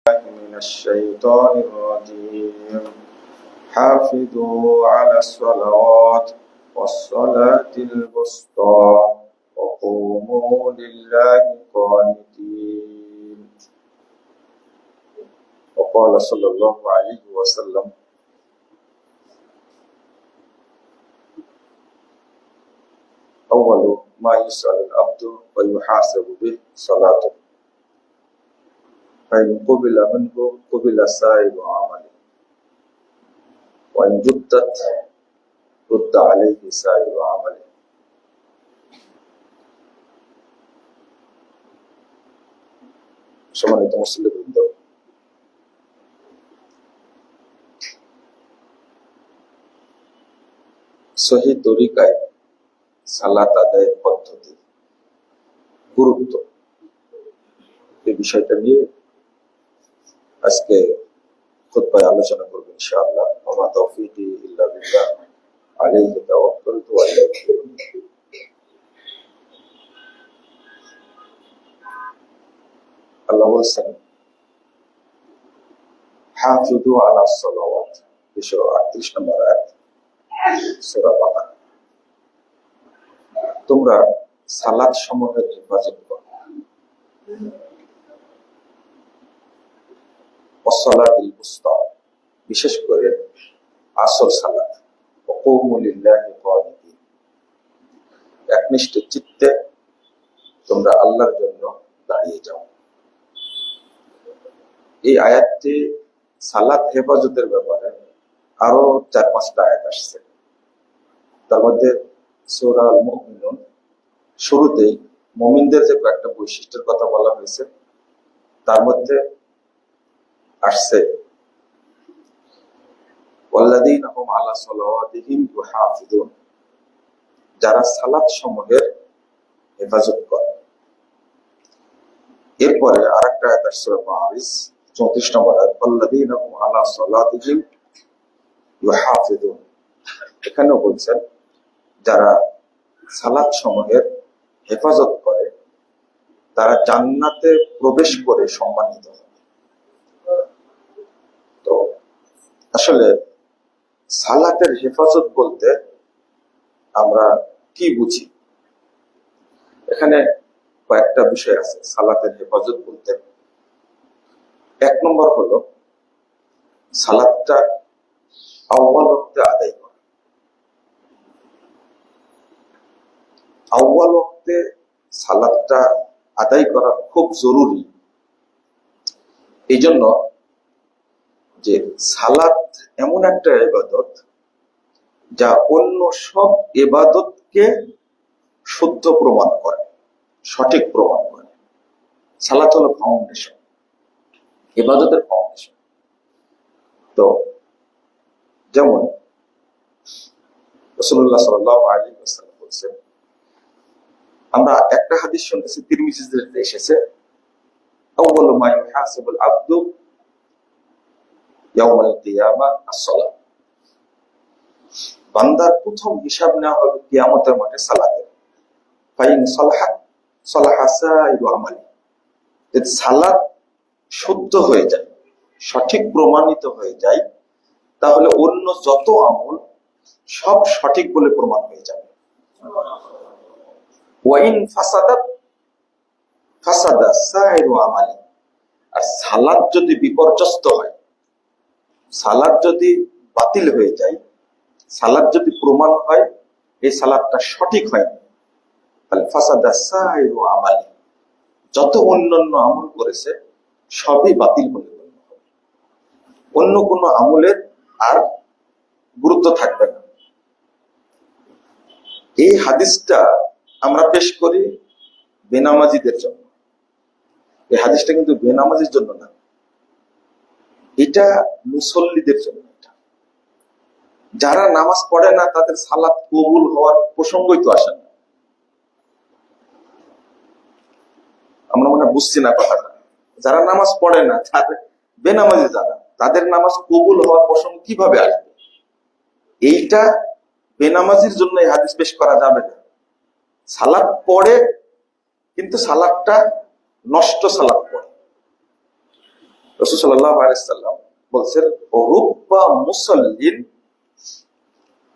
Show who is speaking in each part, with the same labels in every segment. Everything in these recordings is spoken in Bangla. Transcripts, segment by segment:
Speaker 1: من الشيطان الرجيم حافظوا على الصلوات والصلاة الوسطى وقوموا لله قانتين. وقال صلى الله عليه وسلم أول ما يسأل العبد ويحاسب به صلاته فإن قبل منه قبل سائر عمله وإن جدت رد عليه سائر عمله. সম্মানিত মুসলিমবৃন্দ, সহিহ তরিকায় সালাত আদায়ের পদ্ধতি, গুরুত্ব, এই বিষয়টা নিয়ে আজকে খুতবায় আলোচনা করব ইনশাআল্লাহ। ওয়া তাওফীকি ইল্লা বিল্লাহ আলাইহি তাওয়াক্কালতু ওয়া ইলাইহি উনীব। আল্লাহ বলেন হাফিযু আলা সালাওয়াত, 238 নম্বর আয়াত সূরা বাকারা। তোমরা সালাত সমূহের হেফাজত করো। ওয়াসসালাতিল উসতা, বিশেষ করে আসর সালাত। ওয়াকুমু লিল্লাহি কানিতিন, একনিষ্ঠ চিত্তে তোমরা আল্লাহর জন্য দাঁড়িয়ে যাও। এই আয়াতটি সালাত হেফাজতের ব্যাপারে আরো 4-5টা আয়াত আসছে। তার মধ্যে সূরা আল মুমিনুন শুরুতেই মুমিনদের যে কয়েকটা বৈশিষ্ট্যের কথা বলা হয়েছে, তার মধ্যে আসছে ওয়াল্লাযীনা হুম আলা সালাওয়াতিহিম ইউহাফিজুন, যারা সালাত সমূহের হেফাজত করে। এরপরে আরেকটা আয়াত আসছে সূরা মাআরিজ 34 নম্বর আয়াত, ওয়াল্লাযীনা হুম আলা সালাতিহিম ইউহাফিজুন। এখানেও বলছেন যারা সালাত সমূহের হেফাজত করে তারা জান্নাতে প্রবেশ করে সম্মানিত হয়। তো আসলে সালাতের হেফাজত বলতে আমরা কি বুঝি? এখানে কয়েকটা বিষয় আছে সালাতের হেফাজত বলতে। 1 নম্বর হলো সালাতটা আউয়াল ওয়াক্তে আদায় করা। আউয়াল ওয়াক্তে সালাতটা আদায় করা খুব জরুরি। এই জন্য যে সালাত এমন একটা ইবাদত যা অন্য সব ইবাদতকে শুদ্ধ প্রমাণ করে, সঠিক প্রমাণ করে। সালাত হলো ফাউন্ডেশন, ইবাদতের ফাউন্ডেশন। তো যেমন রাসূলুল্লাহ সাল্লাল্লাহু আলাইহি ওয়াসাল্লাম বলেছেন, আমরা একটা হাদিস শুনেছি তিরমিজিতে এসেছে, আউয়ালু মা ইউহাসাবুল আবদু ইয়াউমাল কিয়ামাহ আস-সালাত। বান্দার প্রথম হিসাব নেওয়া হবে কিয়ামতের মাঠে সালাতের। ফাইন সালাহাত সালাহা সাইরু আমালি, যদি সালাত শুদ্ধ হয়ে যায়, সঠিক প্রমাণিত হয়ে যায়, তাহলে অন্য যত আমল সব সঠিক বলে প্রমাণ হয়ে যাবে। ওয়াইন ফাসাদাত ফাসাদা সাইরু আমালি, আর সালাত যদি বিপর্যস্ত হয়, সালাত যদি বাতিল হয়ে যায়, সালাত যদি প্রমাণ হয় এই সালাতটা সঠিক হয়নি, তাহলে ফাসাদা সাইরু আমালি, যত অন্যান্য আমল করেছে সবই বাতিল বলে গণ্য হবে। অন্য কোনো আমলের আর গুরুত্ব থাকবে না। এই হাদিসটা আমরা পেশ করি বেনামাজিদের জন্য। এই হাদিসটা কিন্তু বেনামাজির জন্য না, এটা মুসল্লিদের জন্য। যারা নামাজ পড়ে না তাদের সালাত কবুল হওয়ার প্রসঙ্গই তো আসে না। আমরা মনে বুঝছি না কথাটা। যারা নামাজ পড়ে না, তাদের বেনামাজি যারা, তাদের নামাজ কবুল হওয়ার প্রসঙ্গ কিভাবে আসবে? এইটা বেনামাজির জন্য এই হাদিস পেশ করা যাবে না। সালাত পড়ে কিন্তু সালাতটা নষ্ট সালাত পড়ে। রাসূল সাল্লাল্লাহু আলাইহি ওয়াসাল্লাম বলছেন, রুব্বা মুসাল্লিন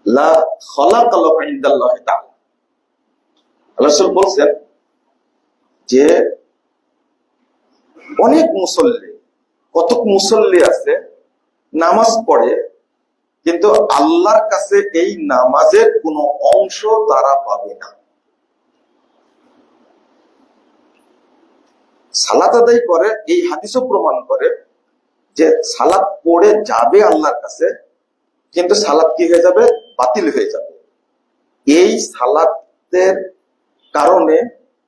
Speaker 1: লা খালাকা লাহু ইনদাল্লাহি তাআলা। রাসূল বলছেন যে অনেক মুসল্লি, কতক মুসল্লি আছে নামাজ পড়ে কিন্তু আল্লাহর কাছে এই নামাজের কোনো অংশ তারা পাবে না। সালাত আদায় করে, এই হাদিসও প্রমাণ করে যে সালাত পড়ে যাবে আল্লাহর কাছে, কিন্তু সালাত কি হয়ে যাবে? বাতিল হয়ে যাবে। এই সালাতের কারণে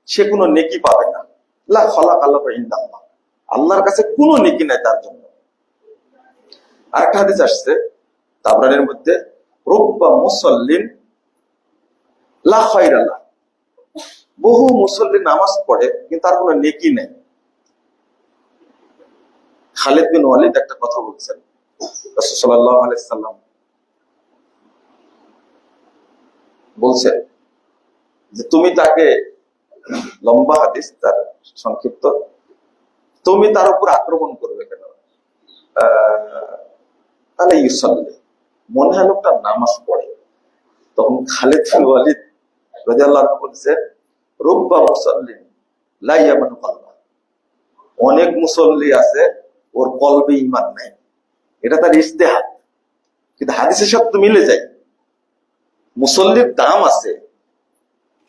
Speaker 1: সে কোনো নেকি পাবে না। লা খালাকা লাহু ইনদাল্লাহ, আল্লাহর কাছে কোনো নেকি নাই তার জন্য। আরেকটা হাদিস আসছে তাবরানির মধ্যে, রুব্বা মুসাল্লিন লা খায়রা লাহু, বহু মুসল্লি নামাজ পড়ে কিন্তু তার কোনো নেকি নেই। খালিদ বিন ওয়ালিদ একটা কথা বলছেন, রাসূল সাল্লাল্লাহু আলাইহি সাল্লাম বলছেন যে তুমি তাকে, লম্বা হাদিস তার সংক্ষিপ্ত, তুমি তার উপর আক্রমণ করবে কেন? তাহলে ইউসাল্লি, মনে হয় লোকটা নামাজ পড়ে। তখন খালিদ বিন ওয়ালিদ রাদিয়াল্লাহু আনহু বলছেন, রুব্বা মুসাল্লিন লা ইয়ামানু কলবা, অনেক মুসল্লি আছে ওর কলবে ঈমান নাই। এটা তার ইজতিহাদ, কিন্তু হাদিসের সাথে মিলে যায়। মুসল্লির দাম আছে,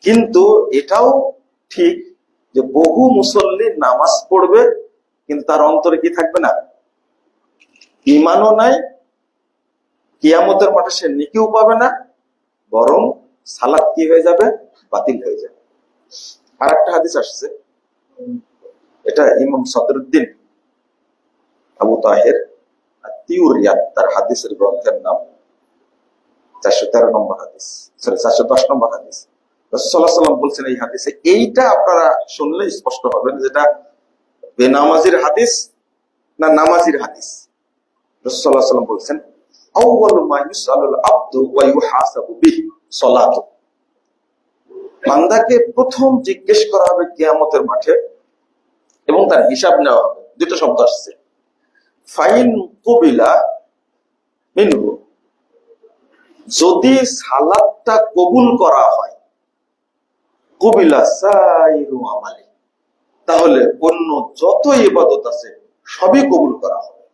Speaker 1: কিন্তু এটাও ঠিক যে বহু মুসল্লি নামাজ পড়বে কিন্তু তার অন্তরে কি থাকবে না? ঈমানও নাই, কিয়ামতের মাঠে সে নেকিও পাবে না, বরং সালাত কি হয়ে যাবে? বাতিল হয়ে যাবে। আর একটা হাদিস আসছে, এটা ইমাম সদরুদ্দিন আবু তাহের তিউরিয়াত, তার হাদিসের গ্রন্থের নাম, 413 নম্বর হাদিস, 410 নম্বর হাদিস। রাসূল সাল্লাল্লাহু আলাইহি ওয়াসাল্লাম বলছেন এই হাদিসে, এইটা আপনারা শুনলে স্পষ্ট হবে যেটা বেনামাজির হাদিস না নামাজির হাদিস। রাসূল সাল্লাল্লাহু আলাইহি ওয়াসাল্লাম বলছেন, আউয়ালু মা ইউসালুল আবদু ওয়া ইউহাসাবু বিহি সালাতু, বান্দাকে প্রথম জিজ্ঞেস করা হবে কিয়ামতের মাঠে এবং তার হিসাব নেওয়া হবে। দুটো শব্দ আসছে, ফাইন কুবিলা মিনহু, যদি সালাতটা কবুল করা হয়, কুবিলা সাইরু আমালি, তাহলে অন্য যত ইবাদত আছে সবই কবুল করা হবে।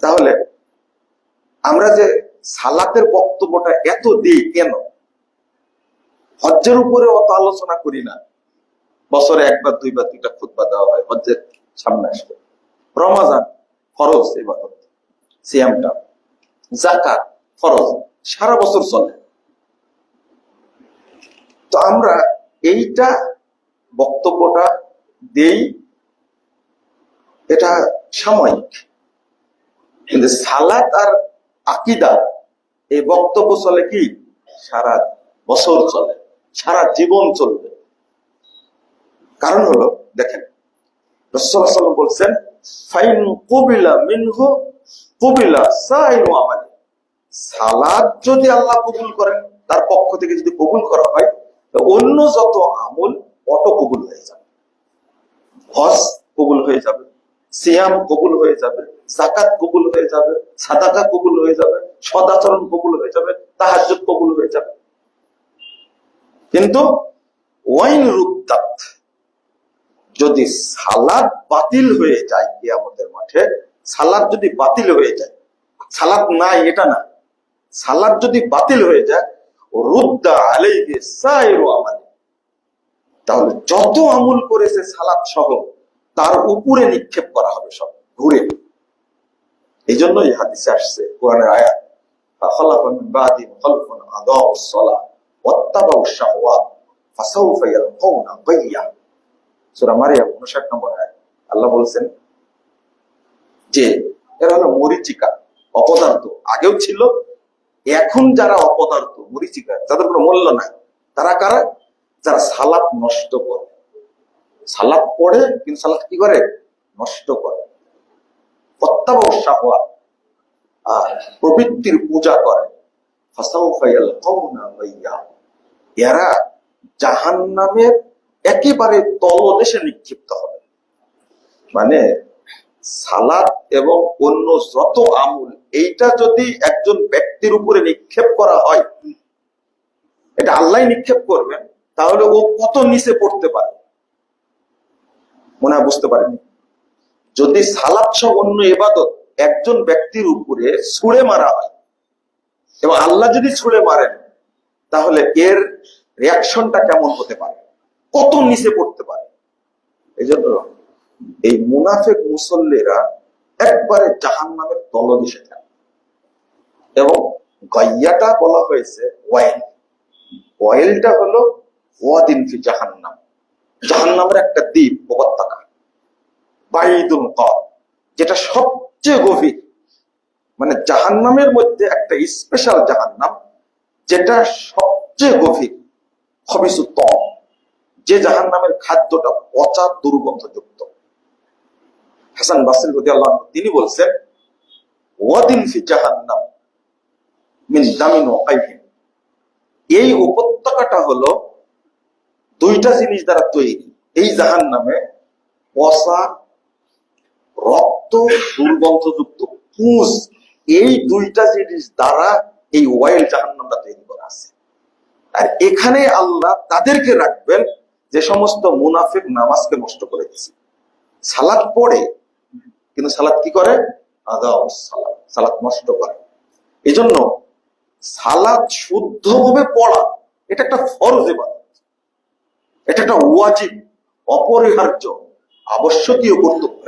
Speaker 1: তাহলে আমরা যে সালাতের বক্তব্যটা এত দিই কেন? হজ্জের উপরে অত আলোচনা করি না, বছরে একবার দুইবার দুইটা খুতবা দেওয়া হয়, হজ্জের সামনে আসবে। রমাজান ফরজ ইবাদত, সিয়ামটা, যাকাত ফরজ, সারা বছর চলে। তো আমরা এইটা বক্তব্যটা দেই, এটা সাময়িক, কিন্তু সালাত আর আকীদা এই বক্তব্য চলে কি? সারা বছর চলে, সারা জীবন চলবে। কারণ হলো, দেখেন রাসূল সাল্লাল্লাহু আলাইহি ওয়াসাল্লাম বলছেন, ফাইন কুবিলা মিনহু কুবিলা সাইরু আমালি, সালাত যদি আল্লাহ কবুল করেন, তার পক্ষ থেকে যদি কবুল করা হয়, তো অন্য যত আমল অটো কবুল হয়ে যাবে। হজ কবুল হয়ে যাবে, সিয়াম কবুল হয়ে যাবে, যাকাত কবুল হয়ে যাবে, সাদাকা কবুল হয়ে যাবে, সদাচরণ কবুল হয়ে যাবে, তাহাজ্জুদ কবুল হয়ে যাবে। কিন্তু ওয়াইন রুদ্দাত, যদি সালাত বাতিল হয়ে যায় কিয়ামতের মাঠে, সালাত যদি বাতিল হয়ে যায়, সালাত নাই এটা না, সালাত যদি বাতিল হয়ে যায়, রুদ্দা আলাইহি সাইরু আমালি, তাহলে যত আমল করেছে সালাত সহ তার উপরে নিক্ষেপ করা হবে, সব ঘুরে। এই জন্য এই হাদিসে আসছে কোরআনের আয়াত, ফাখালাফা মিন বাদিহিম খালফুন আদাউস সালাহ ওয়াত্তাবাউশ শাহওয়াত ফাসাউফা ইয়ালকাউনা গায়্যা। সূরা মারিয়াম 59 নম্বর আয়াত। আল্লাহ বলছেন যে এরা হলো মরিচিকা, অপদার্থ, আগেও ছিল, এখন যারা অপদার্থ মরিচিকা, যাদের কোনো মূল্য নাই, তারা কারা? যারা সালাত নষ্ট করে, সালাত পড়ে কিন্তু সালাত কি করে? নষ্ট করে। ওয়াত্তাবাউশ শাহওয়াত, প্রবৃত্তির পূজা করে। ফাসাউফা ইয়ালকাউনা গায়্যা, এরা জাহান্নামের একেবারে তলদেশে নিক্ষিপ্ত হবে। মানে সালাত এবং অন্য যত আমল, এইটা যদি একজন ব্যক্তির উপরে নিক্ষেপ করা হয়, এটা আল্লাহ নিক্ষেপ করবেন, তাহলে ও কত নিচে পড়তে পারে মনে হয় বুঝতে পারেনি। যদি সালাত সহ অন্য ইবাদত একজন ব্যক্তির উপরে ছুঁড়ে মারা হয় এবং আল্লাহ যদি ছুঁড়ে মারেন, তাহলে এর রিয়াকশনটা কেমন হতে পারে, কত নিচে পড়তে পারে। এই জন্য এই মুনাফিক মুসল্লিরা একবারে জাহান্নামের তলদেশে থাকে। এবং গাইয়াটা বলা হয়েছে ওয়াইল, ওয়াইলটা হলো ওয়াদিন ফি জাহান্নাম, জাহান্নামের একটা দ্বীপ, উপত্যকা, বাইদুল কর, যেটা সবচেয়ে গভীর। মানে জাহান্নামের মধ্যে একটা স্পেশাল জাহান্নাম, যেটা সবচেয়ে গভীর, খবিসুত্তম, যে জাহান্নামের খাদ্যটা পচা দুর্গন্ধযুক্ত। হাসান বাসরি রাদিয়াল্লাহু আনহু তিনি বলছেন, ওয়াদিন ফি জাহান্নাম মিন দামিন ওয়া কাইহিন, এই উপত্যকাটা হলো দুইটা জিনিস দ্বারা তৈরি। এই জাহান্নামে পচা, রক্ত, দুর্গন্ধযুক্ত পুঁজ, এই দুইটা জিনিস দ্বারা এই ওয়াইল জাহান্নামটা তৈরি করা আছে। আর এখানে আল্লাহ তাদেরকে রাখবেন যে সমস্ত মুনাফিক নামাজকে নষ্ট করে দিয়েছে। সালাত পড়ে কিন্তু সালাত কি করে, সালাত নষ্ট করে। এই জন্য সালাত শুদ্ধভাবে পড়া এটা একটা ফরজ ইবাদত, এটা একটা ওয়াজিব, অপরিহার্য, আবশ্যকীয় কর্তব্য।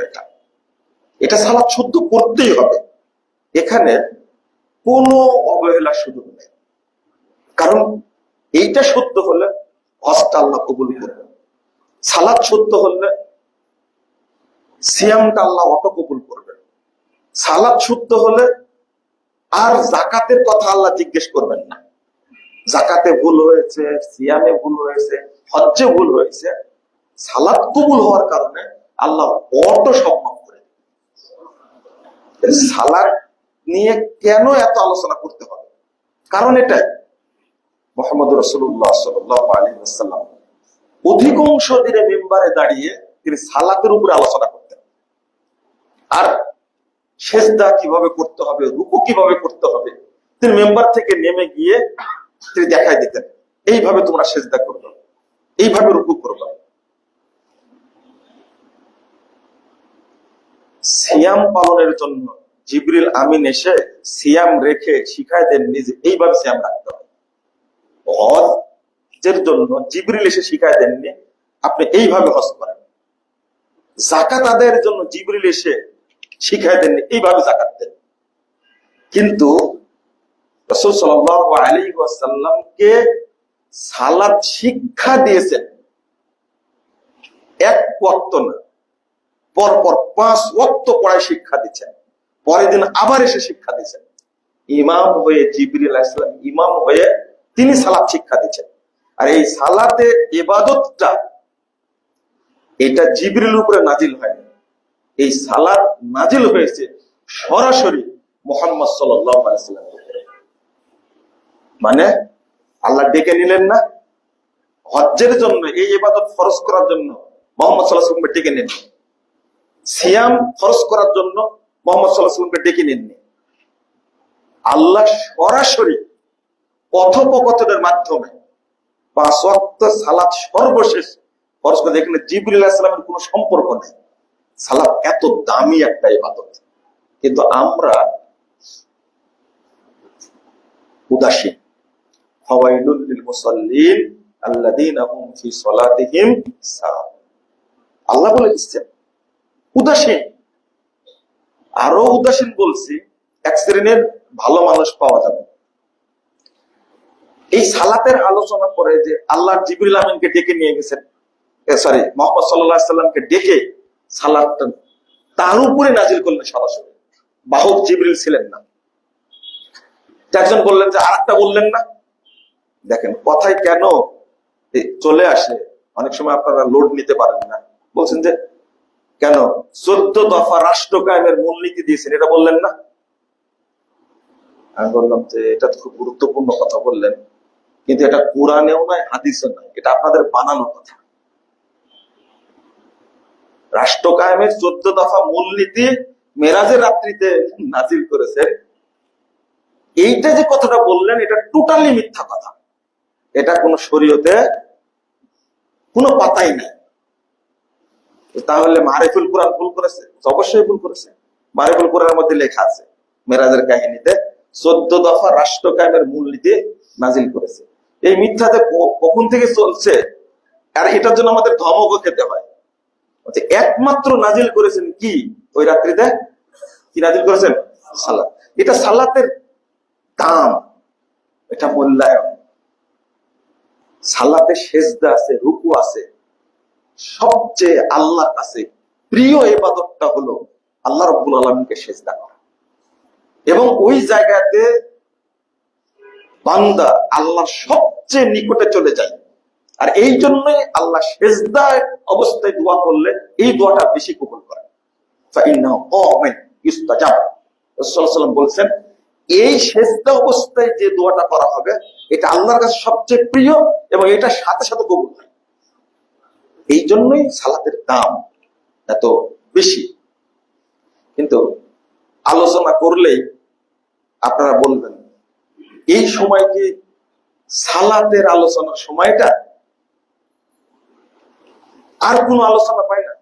Speaker 1: এটা সালাত শুদ্ধ করতেই হবে, এখানে কোনো অবহেলার সুযোগ নেই। কারণ এইটা সত্য হলে হজটা আল্লাহ কবুল করবেন, সালাত সত্য হলে সিয়ামটা আল্লাহ অটো কবুল করবেন, সালাত শুদ্ধ হলে আর জাকাতের কথা আল্লাহ জিজ্ঞেস করবেন না। জাকাতে ভুল হয়েছে, সিয়ামে ভুল হয়েছে, হজ্জে ভুল হয়েছে, সালাত কবুল হওয়ার কারণে আল্লাহ অটো সব মাফ করে। সালাত নিয়ে কেন এত আলোচনা করতে হবে? কারণ এটাই, মুহাম্মদ রাসূলুল্লাহ সাল্লাল্লাহু আলাইহি ওয়াসাল্লাম অধিকাংশ দিনে মিম্বারে দাঁড়িয়ে তিনি সালাতের উপরে আলোচনা করতেন। আর সেজদা কিভাবে করতে হবে, রুকু কিভাবে করতে হবে, তিনি মেম্বার থেকে নেমে গিয়ে তিনি দেখাই দিতেন, এইভাবে তোমরা সেজদা করবে, এইভাবে রুকু করবে। সিয়াম পালনের জন্য জিবরিল আমিন এসে সিয়াম রেখে শিখায় দেন নিজে এইভাবে সিয়াম রাখতে হবে। হজের জন্য জিবরিল এসে শিখায় দেননি আপনি এইভাবে হজ করেন। যাকাত আদায়ের জন্য জিবরিল এসে শিখায় দেননি এইভাবে যাকাত দেন। কিন্তু রাসূল সাল্লাল্লাহু আলাইহি ওয়াসাল্লামকে সালাত শিক্ষা দিয়েছেন এক ওয়াক্ত না, পরপর 5 ওয়াক্ত পড়ায় শিক্ষা দিচ্ছেন, পরের দিন আবার এসে শিক্ষা দিচ্ছেন। ইমাম হয়ে জিবরিল আলাইহিস সালাম ইমাম হয়ে তিনি সালাত শিক্ষা দিচ্ছেন। আর এই সালাতে ইবাদতটা এটা জিবরিলের উপরে নাজিল হয়নি, এই সালাত নাজিল হয়েছে সরাসরি মুহাম্মদ সাল্লাল্লাহু আলাইহি ওয়াসাল্লামের উপরে। মানে আল্লাহ ডেকে নিলেন না, হজ্জের জন্য এই ইবাদত ফরজ করার জন্য মুহাম্মদ সাল্লাল্লাহু আলাইহি ওয়াসাল্লামকে ডেকে নেন, সিয়াম ফরজ করার জন্য মুহাম্মদ সাল্লাল্লাহু আলাইহি ওয়াসাল্লামকে ডেকে নেননি। আল্লাহ সরাসরি কথোপকথনের মাধ্যমে 5 ওয়াক্ত সালাত সর্বশেষ ফরজ করে। এখানে জিবরিল আলাইহিস সালামের কোনো সম্পর্ক নেই। সালাত এত দামি একটা ইবাদত, কিন্তু আমরা উদাসীন। ফাওয়াইলুল লিল মুসাল্লিন আল্লাযীনা হুম ফি সালাতিহিম সাহুন, আল্লাহ বলে দিচ্ছেন উদাসীন। আরো উদাসীন বলছি, এক শ্রেণীর ভালো মানুষ পাওয়া যাবে এই সালাতের আলোচনা করে যে আল্লাহ জিবরিল আমিনকে ডেকে নিয়ে গেছেন, সরি মুহাম্মদ সাল্লাল্লাহু আলাইহি সাল্লামকে ডেকে সালাতটা তার উপরে নাজিল করলেন সরাসরি, বাহক জিবরিল ছিলেন না। একজন বললেন যে আরেকটা বললেন না। দেখেন কথায় কেন চলে আসে, অনেক সময় আপনারা লোড নিতে পারেন না। বলছেন যে কেন 14 দফা রাষ্ট্র কায়েমের মূলনীতি দিয়েছেন, এটা বললেন না। আমি বললাম যে এটা তো খুব গুরুত্বপূর্ণ কথা বললেন, কিন্তু এটা কোরআনেও নয়, হাদিসেও নয়, এটা আপনাদের বানানো কথা। রাষ্ট্র কায়েমের 14 দফা মূলনীতি মেরাজের রাত্রিতে নাজিল করেছেন, এইটা যে কথাটা বললেন এটা টোটালি মিথ্যা কথা। এটা কোন শরীয়তে কোনো পাতাই নাই। তাহলে মারিফুল কোরআন ভুল করেছে? অবশ্যই ভুল করেছে। মারিফুল কোরআনের মধ্যে লেখা আছে মেরাজের কাহিনীতে 14 দফা রাষ্ট্র কায়েমের মূলনীতি নাজিল করেছে। এই মিথ্যাতে কখন থেকে চলছে, আর এটার জন্য আমাদের ধমকও খেতে হয়। একমাত্র নাজিল করেছেন কি ওই রাত্রিতে? কি নাজিল করেছেন? সালাত। এটা সালাতের দাম, এটা মূল্যায়ন। সালাতে সেজদা আছে, রুকু আছে। সবচেয়ে আল্লাহর কাছে প্রিয় ইবাদতটা হলো আল্লাহ রাব্বুল আলামিনকে সেজদা করা, এবং ওই জায়গাতে বান্দা আল্লাহর সবচেয়ে নিকটে চলে যায়। আর এই জন্যই আল্লাহ সেজদায় অবস্থায় দোয়া করলে এই দোয়াটা বেশি কবুল করে। রাসূলুল্লাহ বলছেন এই সেজদা অবস্থায় যে দোয়াটা করা হবে এটা আল্লাহর কাছে সবচেয়ে প্রিয়, এবং এটা সাথে সাথে কবুল হয়। এই জন্যই সালাতের দাম এত বেশি। কিন্তু আলোচনা করলেই আপনারা বলবেন এই সময় কি সালাতের আলোচনার সময়টা? আর কোন আলোচনা পাই না।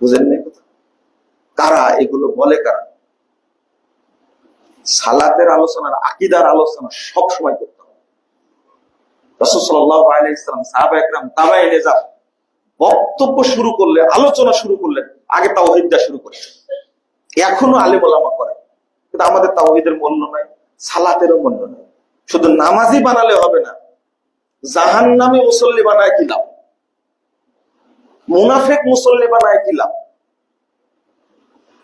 Speaker 1: বুঝেন নাই কথা? কারা এগুলো বলে? কারা? সালাতের আলোচনার, আকীদার আলোচনা সব সময় করতে হবে। রাসূল সাল্লাল্লাহু আলাইহি ওয়াসাল্লাম, সাহাবা একরাম, তাবেঈন যারা বক্তব্য শুরু করলে, আলোচনা শুরু করলেন, আগে তাওহীদটা শুরু করে। এখনো আলেম ওলামা করে, কিন্তু আমাদের তাওহীদের মূল্য নাই, সালাতেরও মূল্য নাই। শুধু নামাজি বানালে হবে না, জাহান্নামী মুসল্লি বানায় কি লাভ? মুনাফিক মুসল্লি বানায় কি লাভ?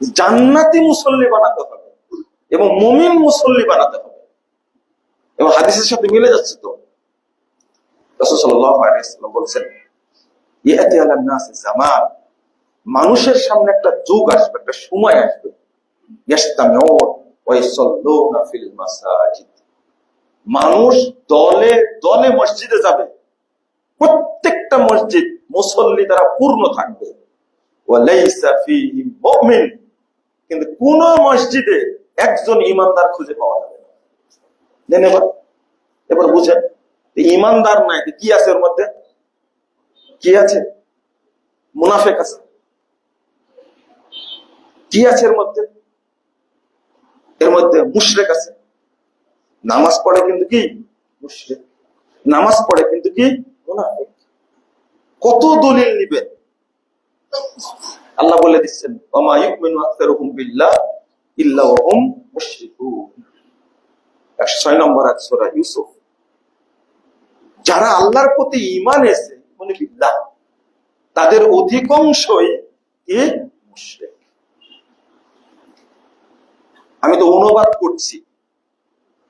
Speaker 1: জান্নাতি মুসল্লি বানাতে হবে এবং মুমিন মুসল্লি বানাতে হবে। এবং হাদিসের সাথে মিলে যাচ্ছে তো। রাসূল সাল্লাল্লাহু আলাইহি ওয়াসাল্লাম বলেছেন ইয়াতি আলান নাস জামান, মানুষের সামনে একটা যুগ আসবে, একটা সময় আসবে, ইয়াসতামিউন ওয়া ইউসাল্লুনা ফিল মাসাজিদ, মানুষ দলে দলে মসজিদে যাবে, প্রত্যেকটা মসজিদ মুসল্লি দ্বারা পূর্ণ থাকবে। ওয়া লাইসা ফীহি মুমিন, কিন্তু কোন মসজিদে একজন ইমানদার খুঁজে পাওয়া যাবে না। ধন্যবাদ। এবার বুঝেন, ইমানদার নাই, কি আছে ওর মধ্যে? কি আছে? মুনাফিক আছে। কি আছে এর মধ্যে? এর মধ্যে মুশরিক আছে। নামাজ পড়ে কিন্তু কি মুশরিক, নামাজ পড়ে কিন্তু কি মুনাফিক। কত দলিল নিবেন? আল্লাহ বলে দিচ্ছেন ওমা ইউমিনু আকসারুহুম বিল্লাহ ইল্লা ওয়া হুম মুশরিকুন। 106 নম্বর সূরা ইউসুফ। যারা আল্লাহর প্রতি ঈমান এনেছে, মানে বিল্লাহ, তাদের অধিকাংশই কি মুশরিক। আমি তো অনুবাদ করছি,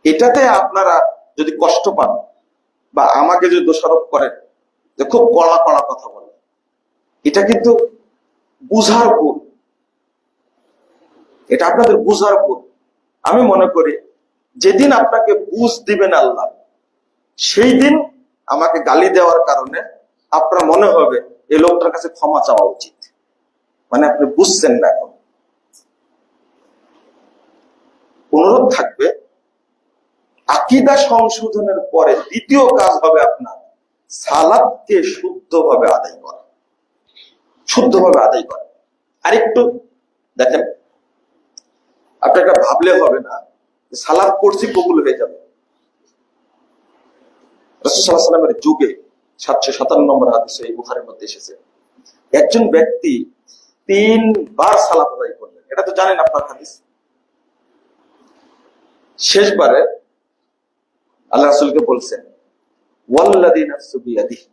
Speaker 1: এটাতে আপনারা যদি কষ্ট পান বা আমাকে যদি দোষারোপ করেন যে খুব কড়া কড়া কথা বলে, এটা কিন্তু বুঝার ভুল, এটা আপনাদের বুঝার ভুল। আমি মনে করি যেদিন আপনাকে বুঝ দিবেন আল্লাহ, সেই দিন আমাকে গালি দেওয়ার কারণে আপনার মনে হবে এই লোকটার কাছে ক্ষমা চাওয়া উচিত, মানে আপনি বুঝছেন না। এখন অনুরোধ থাকবে, আকীদা সংশোধনের পরে দ্বিতীয় কাজ হবে আপনার সালাতকে শুদ্ধভাবে আদায় করা, শুদ্ধভাবে আদায় করা। আর একটু দেখেন, আপনাকে ভাবলে হবে না সালাত করছি কবুল হয়ে যাবে। রাসূল সাল্লাল্লাহু আলাইহি ওয়াসাল্লামের যুগে 757 নম্বর হাদিসে এই বুখারীর মধ্যে এসেছে, একজন ব্যক্তি 3 বার সালাত আদায় করলেন। এটা তো জানেন আপনার হাদিস। শেষবারে আল্লাহ রাসূলকে বলছেন ওয়াল্লাযী নাফসু বিয়াদিহি,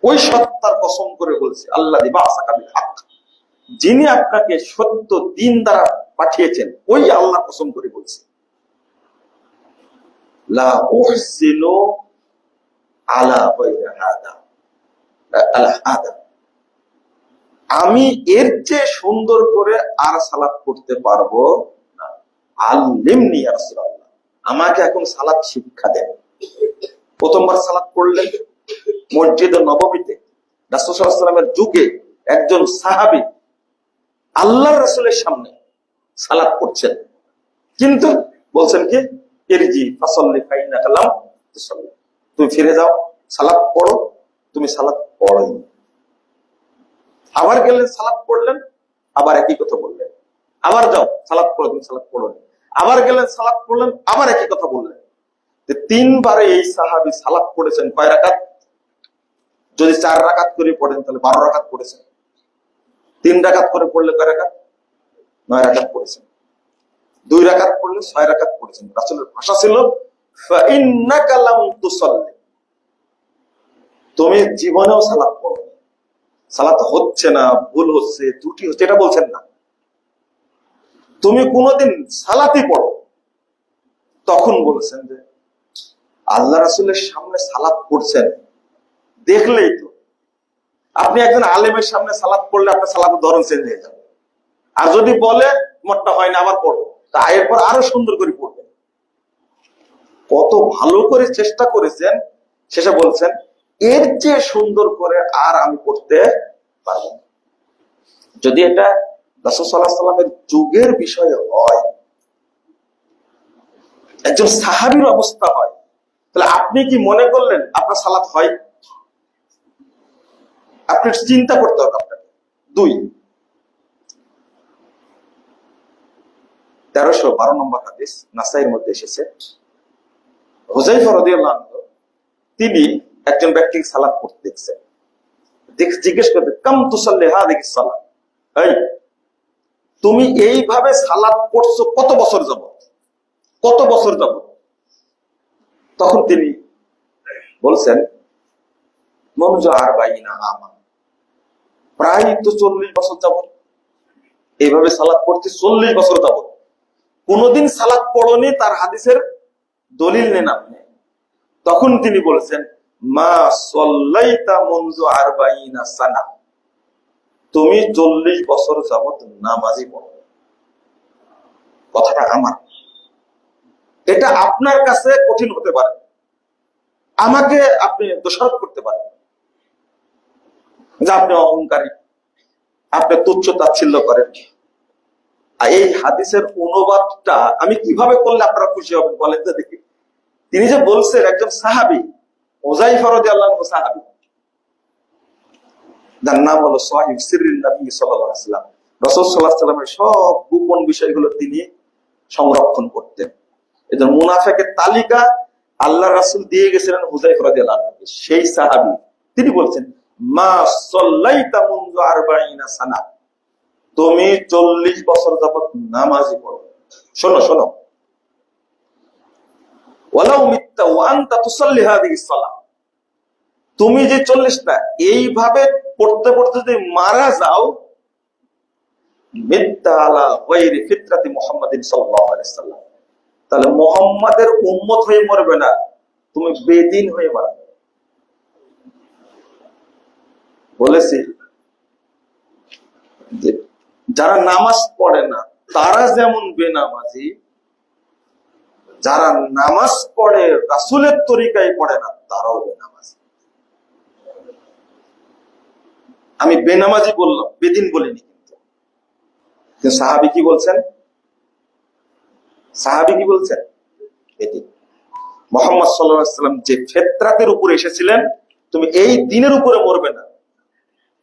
Speaker 1: ওই সত্তার কসম করে বলছে, আল্লাযী বা'সাকা বিল হক, যিনি আপনাকে সত্য দিন দ্বারা পাঠিয়েছেন, ওই আল্লাহ কসম করে বলছে, লা উহসিনু আলা গায়রি হাদা, আমি এর চেয়ে সুন্দর করে আর সালাত করতে পারবো না। আল্লিমনি ইয়া রাসূলুল্লাহ, আমাকে এখন সালাত শিক্ষা দেন। প্রথমবার সালাত পড়লেন মসজিদে নববীতে, রাসূল সাল্লাল্লাহু আলাইহি ওয়াসাল্লামের যুগে একজন সাহাবী আল্লাহর রাসূলের সামনে সালাত পড়ছেন, কিন্তু বলছেন কি ইরজি ফাসাল্লি ফাইন্নাকা লাম তুসাল্লি, তুমি ফিরে যাও, সালাত পড়ো, তুমি সালাত পড়োই। আবার গেলেন সালাত পড়লেন, আবার একই কথা বললেন। আবার যাও সালাত পড়ো, তুমি সালাত পড়ো। আবার গেলেন সালাত পড়লেন, আবার একই কথা বললেন। তিনবারে এই সাহাবী সালাত পড়েছেন কয় রাকাত? যদি 4 রাকাত করে পড়েন তাহলে 12 রাকাত পড়েছেন। 3 রাকাত করে পড়লে কয় রাকাত? 9 রাকাত পড়েছেন। 2 রাকাত পড়লে 6 রাকাত পড়েছেন। রাসূলের ভাষা ছিল ফাইন্নাকা লাম তুসাল্লি, তুমি জীবনেও সালাত পড়ো, সালাত হচ্ছে না, ভুল হচ্ছে, ত্রুটি হচ্ছে, এটা বলছেন না, তুমি কোনোদিন সালাতই পড়ো। তখন বলেছেন যে আল্লাহ রাসূলের সামনে সালাত পড়ছেন, দেখলেই তো আপনি একজন আলেমের সামনে সালাত পড়লে আপনার সালাতের ধরন চেঞ্জ হয়ে যাবে। আর যদি বলে মোটটা হয় না আবার পড়ো, তা এরপর আরো সুন্দর করে পড়বেন। কত ভালো করে চেষ্টা করেছেন, শেষে বলছেন এর চেয়ে সুন্দর করে আর আমি পড়তে পারবো না। যদি এটা রাসূল সাল্লাল্লাহু আলাইহি ওয়াসাল্লামের যুগের বিষয় হয়, একজন সাহাবীর অবস্থা হয়, তাহলে আপনি কি মনে করলেন আপনার সালাত হয়? আপনি চিন্তা করতে হবে আপনাকে। 2, 1312 নম্বর হাদিস নাসাইর মধ্যে এসেছে, হুযায়ফা রাদিয়াল্লাহু আনহু তিনি একজন ব্যক্তিকে সালাত পড়তে দেখছেন। জিজ্ঞেস করতে কাম তুসাল্লি হাযিহিস সালাত, এই তুমি এইভাবে সালাত পড়ছো কত বছর যাবত? কত বছর যাবত? তখন তিনি বলছেন মনজু আরবাইনা আমা, প্রায় তো 40 বছর যাবত এইভাবে সালাত পড়তে, 40 বছর যাবত। কোনদিন সালাত পড়নি তার হাদিসের দলিল নেন আপনি। তখন তিনি বলেছেন মা সাল্লাইতা মুনযু আরবাইনা সানা, তুমি 40 বছর যাবত নামাজই পড়ো। কথাটা আমার, এটা আপনার কাছে কঠিন হতে পারে, আমাকে আপনি দোষারোপ করতে পারেন যে আপনি অহংকারী, আপনি তুচ্ছ তাচ্ছিল্য করেন। এই হাদিসের অনুবাদটা আমি কিভাবে করলে আপনারা খুশি হবেন বলেন তো দেখি। তিনি যে বলছেন একজন সাহাবী, হুযায়ফা রাদিয়াল্লাহু আনহু সাহাবী, যার নাম হলো সাহিব সিররিন নবী সাল্লাল্লাহু আলাইহি ওয়াসাল্লাম। রাসূল সাল্লাল্লাহু আলাইহি ওয়াসাল্লামের সব গোপন বিষয়গুলো তিনি সংরক্ষণ করতেন। এজন্য মুনাফিকের তালিকা আল্লাহ রাসূল দিয়ে গেছিলেন হুযায়ফা রাদিয়াল্লাহু আনহু। সেই সাহাবী তিনি বলছেন মা সাল্লাইতা মুনযু আরবাইনা সানা, তুমি 40 বছর যাবত নামাজই পড়ো। শোনো শোনো, ওয়ালাউ মিত্তা ওয়া আনতা তুসাল্লি হাযিহিস সালাত, তুমি যে 40 না এইভাবে পড়তে পড়তে যদি মারা যাও, মিত্তা আলা গায়রি ফিতরাতি মুহাম্মাদিন সাল্লাল্লাহু আলাইহি ওয়াসাল্লাম, তাহলে মুহাম্মাদের উম্মত হয়ে মরবে না, তুমি বেদিন হয়ে মরবে। বলেছি যে যারা নামাজ পড়ে না তারা যেমন বেনামাজি, যারা নামাজ পড়ে রাসূলের তরিকায় পড়ে না তারাও বেনামাজি। আমি বেনামাজি বললাম, বেদিন বলিনি। কিন্তু সাহাবী কি বলছেন? সাহাবী কি বলছেন? বেদিন। মুহাম্মদ সাল্লাল্লাহু আলাইহি ওয়াসাল্লাম যে ফিতরাতের উপরে এসেছিলেন, তুমি এই দিনের উপরে মরবে না,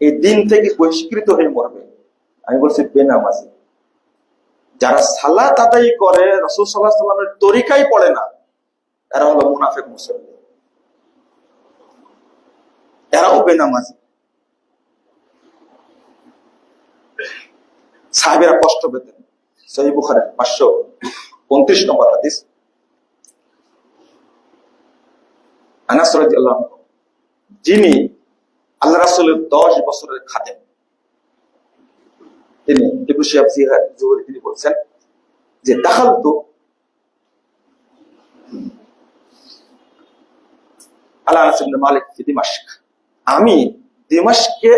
Speaker 1: এই দিন থেকে বহিষ্কৃত হয়ে মরবে। আমি বলছি বেনামাজি। যারা সালাত আদায় করে রাসূল সাল্লাল্লাহু আলাইহি ওয়াসাল্লামের তরিকায় পড়ে না, এরা হলো মুনাফিক মুসলমান, এরাও বেনামাজি। সাহাবীরা কষ্ট পেতেন। সহিহ বুখারী 529 নম্বর হাদিস, আনাস রাদিয়াল্লাহু আনহু, যিনি আল্লাহ রাসূলের 10 বছরের খাদেম, তিনি ইবনে শিহাব জুহরি তিনি বলছেন যে দাখালতু আলা আনাস ইবনে মালিক ফি দিমাশক, আমি দিমাশকে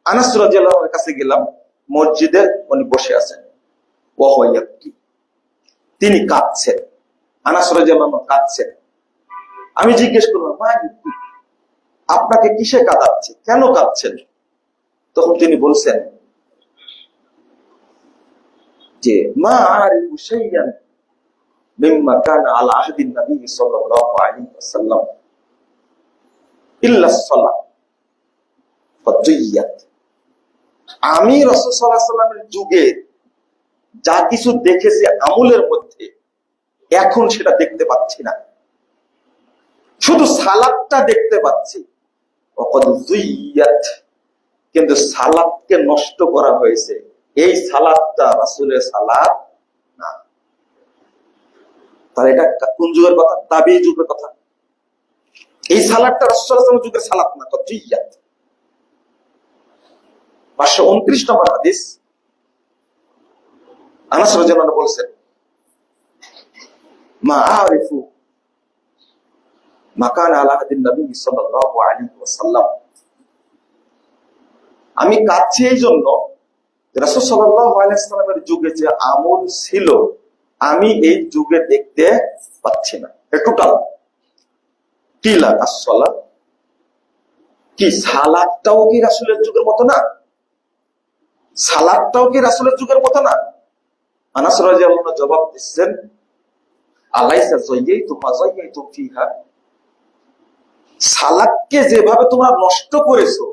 Speaker 1: আনাস রাদিয়াল্লাহু আনহুর কাছে গেলাম, মসজিদে উনি বসে আছেন, ওয়া হুয়া ইয়াবকি, তিনি কাঁদছেন, আনাস রাদিয়াল্লাহু আনহু কাঁদছেন। আমি জিজ্ঞেস করলাম মা কি? আপনাকে কিসে কাঁদাচ্ছে, কেন কাঁদছেন? তখন তিনি বলছেন যে মা আরিফু শাইয়ান মিম্মা কানা আলা আহদিন নবী সাল্লাল্লাহু আলাইহি ওয়াসাল্লাম ইল্লা সালাত ফাতুইয়াত। আমি রাসূল সাল্লাল্লাহু আলাইহি ওয়াসাল্লামের যুগে যা কিছু দেখেছি আমলের মধ্যে, এখন সেটা দেখতে পাচ্ছি না, শুধু সালাতটা দেখতে পাচ্ছি। ওয়াকাদ যুইয়াত, কিন্তু সালাতকে নষ্ট করা হয়েছে। এই সালাতটা রাসূলের সালাত না। তাহলে এটা কোন যুগের কথা? তাবিঈ যুগের কথা। এই সালাতটা রাসূল সাল্লাল্লাহু আলাইহি ওয়াসাল্লামের যুগের সালাত না। তাজিয়াত 529 নম্বর হাদিস। আনাস রাদিয়াল্লাহু আনহু বলেন, মা আরিফু মা কানা আলা আহদিন নবী সাল্লাল্লাহু আলাইহি ওয়াসাল্লাম। আমি কাঁদছি এই জন্য, রাসূল সাল্লাল্লাহু আলাইহি ওয়াসাল্লামের যুগে যে আমল ছিল আমি এই যুগে দেখতে পাচ্ছি না। টোটাল কি আসসালাত, কি সালাতটাও কি রাসূলের যুগের মতো না? সালাতটাও কি রাসূলের যুগের মতো না? আনাস রাদিয়াল্লাহু আনহু জবাব দিচ্ছেন, আলাইসা যাইয়াতুম মা যাইয়াতুম ফিহা। সালাতকে যেভাবে তোমরা নষ্ট করেছো,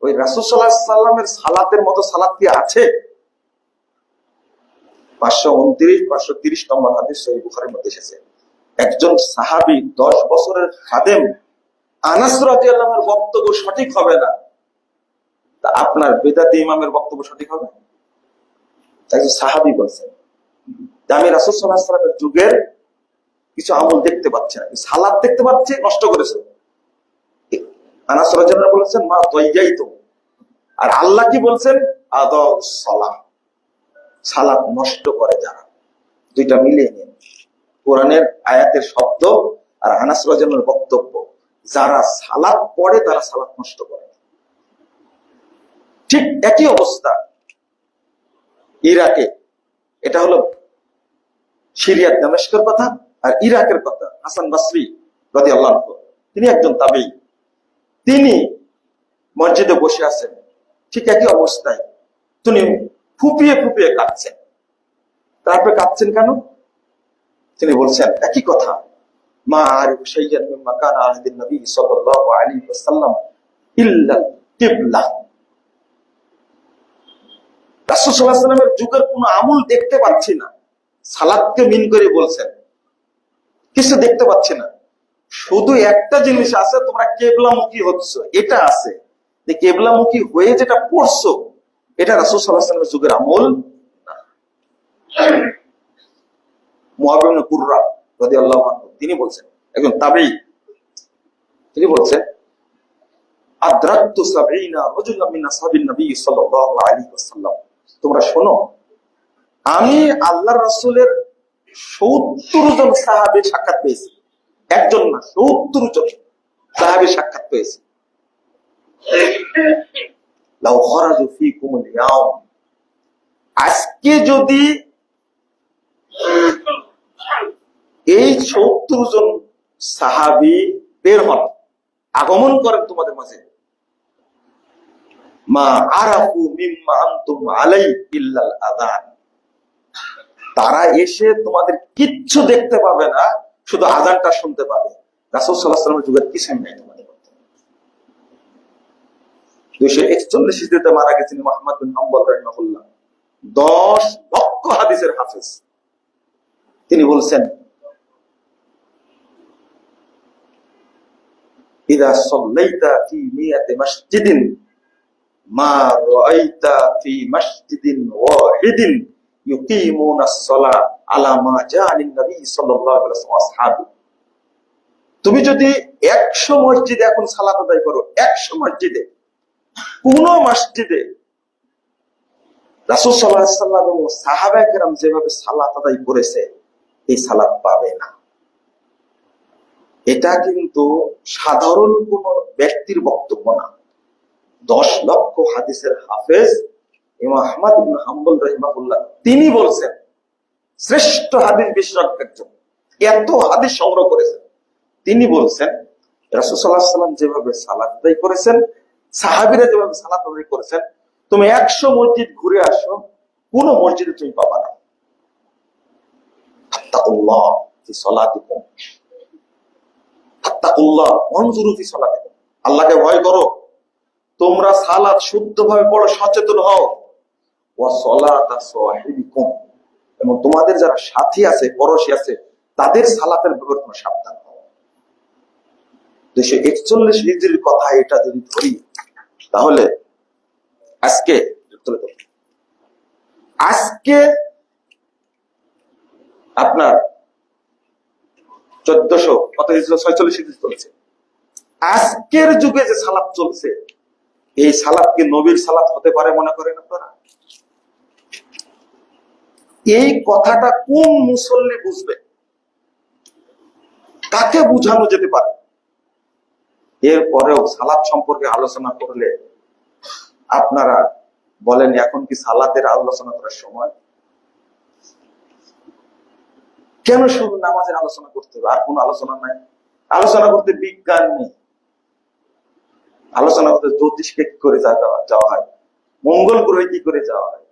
Speaker 1: ওই রাসূল সাল্লাল্লাহু আলাইহি ওয়াসাল্লামের সালাতের মতো সালাত কি আছে? 529 530 নম্বর হাদিস সহিহ বুখারীর মধ্যে এসেছে। একজন সাহাবী 10 বছরের খাদেম আনাস রাদিয়াল্লাহু আনহুর বক্তব্য সঠিক হবে না, তা আপনার বেদাতি ইমামের বক্তব্য সঠিক হবে? একজন সাহাবী বলছেন আমি রাসূল সাল্লাল্লাহু আলাইহি ওয়াসাল্লামের যুগের কিছু আমল দেখতে পাচ্ছি না, সালাত দেখতে পাচ্ছি, নষ্ট করেছে। আনাস রাদিয়াল্লাহু আনহু বলেছেন মা দাইয়াইতুম, আর আল্লাহ কি বলছেন? আদাউস সালাহ, সালাত নষ্ট করে যারা। দুইটা মিলিয়ে নিন, কোরআনের আয়াতের শব্দ আর আনাস রাদিয়াল্লাহু আনহুর বক্তব্য। যারা সালাত পড়ে তারা সালাত নষ্ট করে। ঠিক একই অবস্থা ইরাকে। এটা হলো সিরিয়ার দামেস্কের কথা, আর ইরাকের কথা। হাসান বসরি রাদিয়াল্লাহু আনহু, তিনি একজন তাবেঈ, তিনি মসজিদে বসে আছেন, ঠিক একই অবস্থায় তিনি ফুপিয়ে ফুপিয়ে কাঁদছেন। তারপরে কাঁদছেন কেন? তিনি বলছেন একই কথা, মা আরিফু শাইয়ান মিম্মা কানা আলা আহদিন নবী সাল্লাল্লাহু আলাইহি ওয়াসাল্লাম ইল্লা কিবলা। রাসূল সাল্লাল্লাহু আলাইহি ওয়াসাল্লামের যুগের কোনো আমল দেখতে পাচ্ছি না। সালাতকে মিন করে বলছেন কিছু দেখতে পাচ্ছি না, শুধু একটা জিনিস আছে, তোমরা কিবলামুখী হচ্ছ, এটা আছে। যে কিবলামুখী হয়ে যেটা পড়ছো, এটা রাসূল সাল্লাল্লাহু আলাইহি ওয়াসাল্লামের যুগের আমল না। মুআবিয়া ইবনে কুররা রাদিয়াল্লাহু আনহু তিনি বলছেন, একজন তাবেঈ, তিনি বলছেন আদরাকতু ৭০ রাজুলাম মিন আসহাবিন নবী সাল্লাল্লাহু আলাইহি ওয়াসাল্লাম। তোমরা শোনো, আমি আল্লাহর রাসূলের ৭০ জন সাহাবীর সাক্ষাৎ পেয়েছি। একজন না, ৭০ জন সাহাবীর সাক্ষাৎ পেয়েছি। লাউ খরাজু ফীকুমুল ইয়াউম, আজকে যদি এই ৭০ জন সাহাবী বের হন, আগমন করেন তোমাদের মাঝে, মা আরাফু মিম্মা আনতুম আলাই ইল্লাল আযান, তারা এসে তোমাদের কিচ্ছু দেখতে পাবে না, শুধু আযানটা শুনতে পাবে। রাসূল সাল্লাল্লাহু আলাইহি ওয়াসাল্লামের যুগে কিছুই নাই তোমাদের। 241 হিজরিতে মারা গেছেন মুহাম্মদ বিন হাম্বল রাহিমাহুল্লাহ, 10 লক্ষ হাদিসের হাফেজ। তিনি বলছেন ইদা সাল্লাইতা ফি মিয়াতি মাসজিদিন মা রাআইতা ফি মাসজিদিন ওয়াহিদিন ইউকিমুনাস সালাহ আলা মা জাআনিন নবী সাল্লাল্লাহু আলাইহি ওয়াসাল্লাম আসহাবি। তুমি যদি 100 মসজিদে এখন সালাত আদায় করো, 100 মসজিদে, কোন মসজিদে রাসূল সাল্লাল্লাহু আলাইহি ওয়াসাল্লাম এবং সাহাবায়ে কেরাম যেভাবে সালাত আদায় করেছে, এই সালাত পাবে না। এটা কিন্তু সাধারণ কোন ব্যক্তির বক্তব্য না। 10 লক্ষ হাদিসের হাফেজ ইমাম আহমদ ইবনে হাম্বল রাহিমাহুল্লাহ তিনি বলছেন, শ্রেষ্ঠ হাদিস বিশেষজ্ঞ একজন, এত হাদিস সংগ্রহ করেছেন। তিনি বলছেন রাসূল সাল্লাল্লাহু আলাইহি ওয়াসাল্লাম যেভাবে সালাত আদায় করেছেন, সাহাবীরা যেভাবে সালাত আদায় করেছেন, তুমি 100 মসজিদ ঘুরে আসো, কোন মসজিদে তুমি পাবা না। আত্তাকুল্লাহ ফি সালাতিকুম, আত্তাকুল্লাহ ওয়ানজুরু ফি সালাতিকুম, আল্লাহকে ভয় করো, তোমরা সালাত শুদ্ধভাবে পড়ো, সচেতন হও। ওয়া সালাতা সাহিবিকুম, এবং তোমাদের যারা সাথী আছে, পড়োশী আছে, তাদের সালাতের ব্যাপারে তোমরা সাবধান হও। 241 হিজরির কথা এটা যদি ধরি, তাহলে আজকে আপনার 1446 হিজরি চলছে। আজকের যুগে যে সালাত চলছে, এই সালাত কি নবীর সালাত হতে পারে মনে করেন আপনারা? এই কথাটা কোন মুসল্লি বুঝবে? কাকে বুঝানো যেতে পারে? এরপরেও সালাত সম্পর্কে আলোচনা করলে আপনারা বলেন, এখন কি সালাতের আলোচনা করার সময়? কেন শুধু নামাজের আলোচনা করতে হবে, আর কোন আলোচনা নাই? আলোচনা করতে বিজ্ঞান নেই, আলোচনা করতে জ্যোতিষকে কি করে যাওয়া হয়, মঙ্গল গ্রহে কি করে যাওয়া হয়,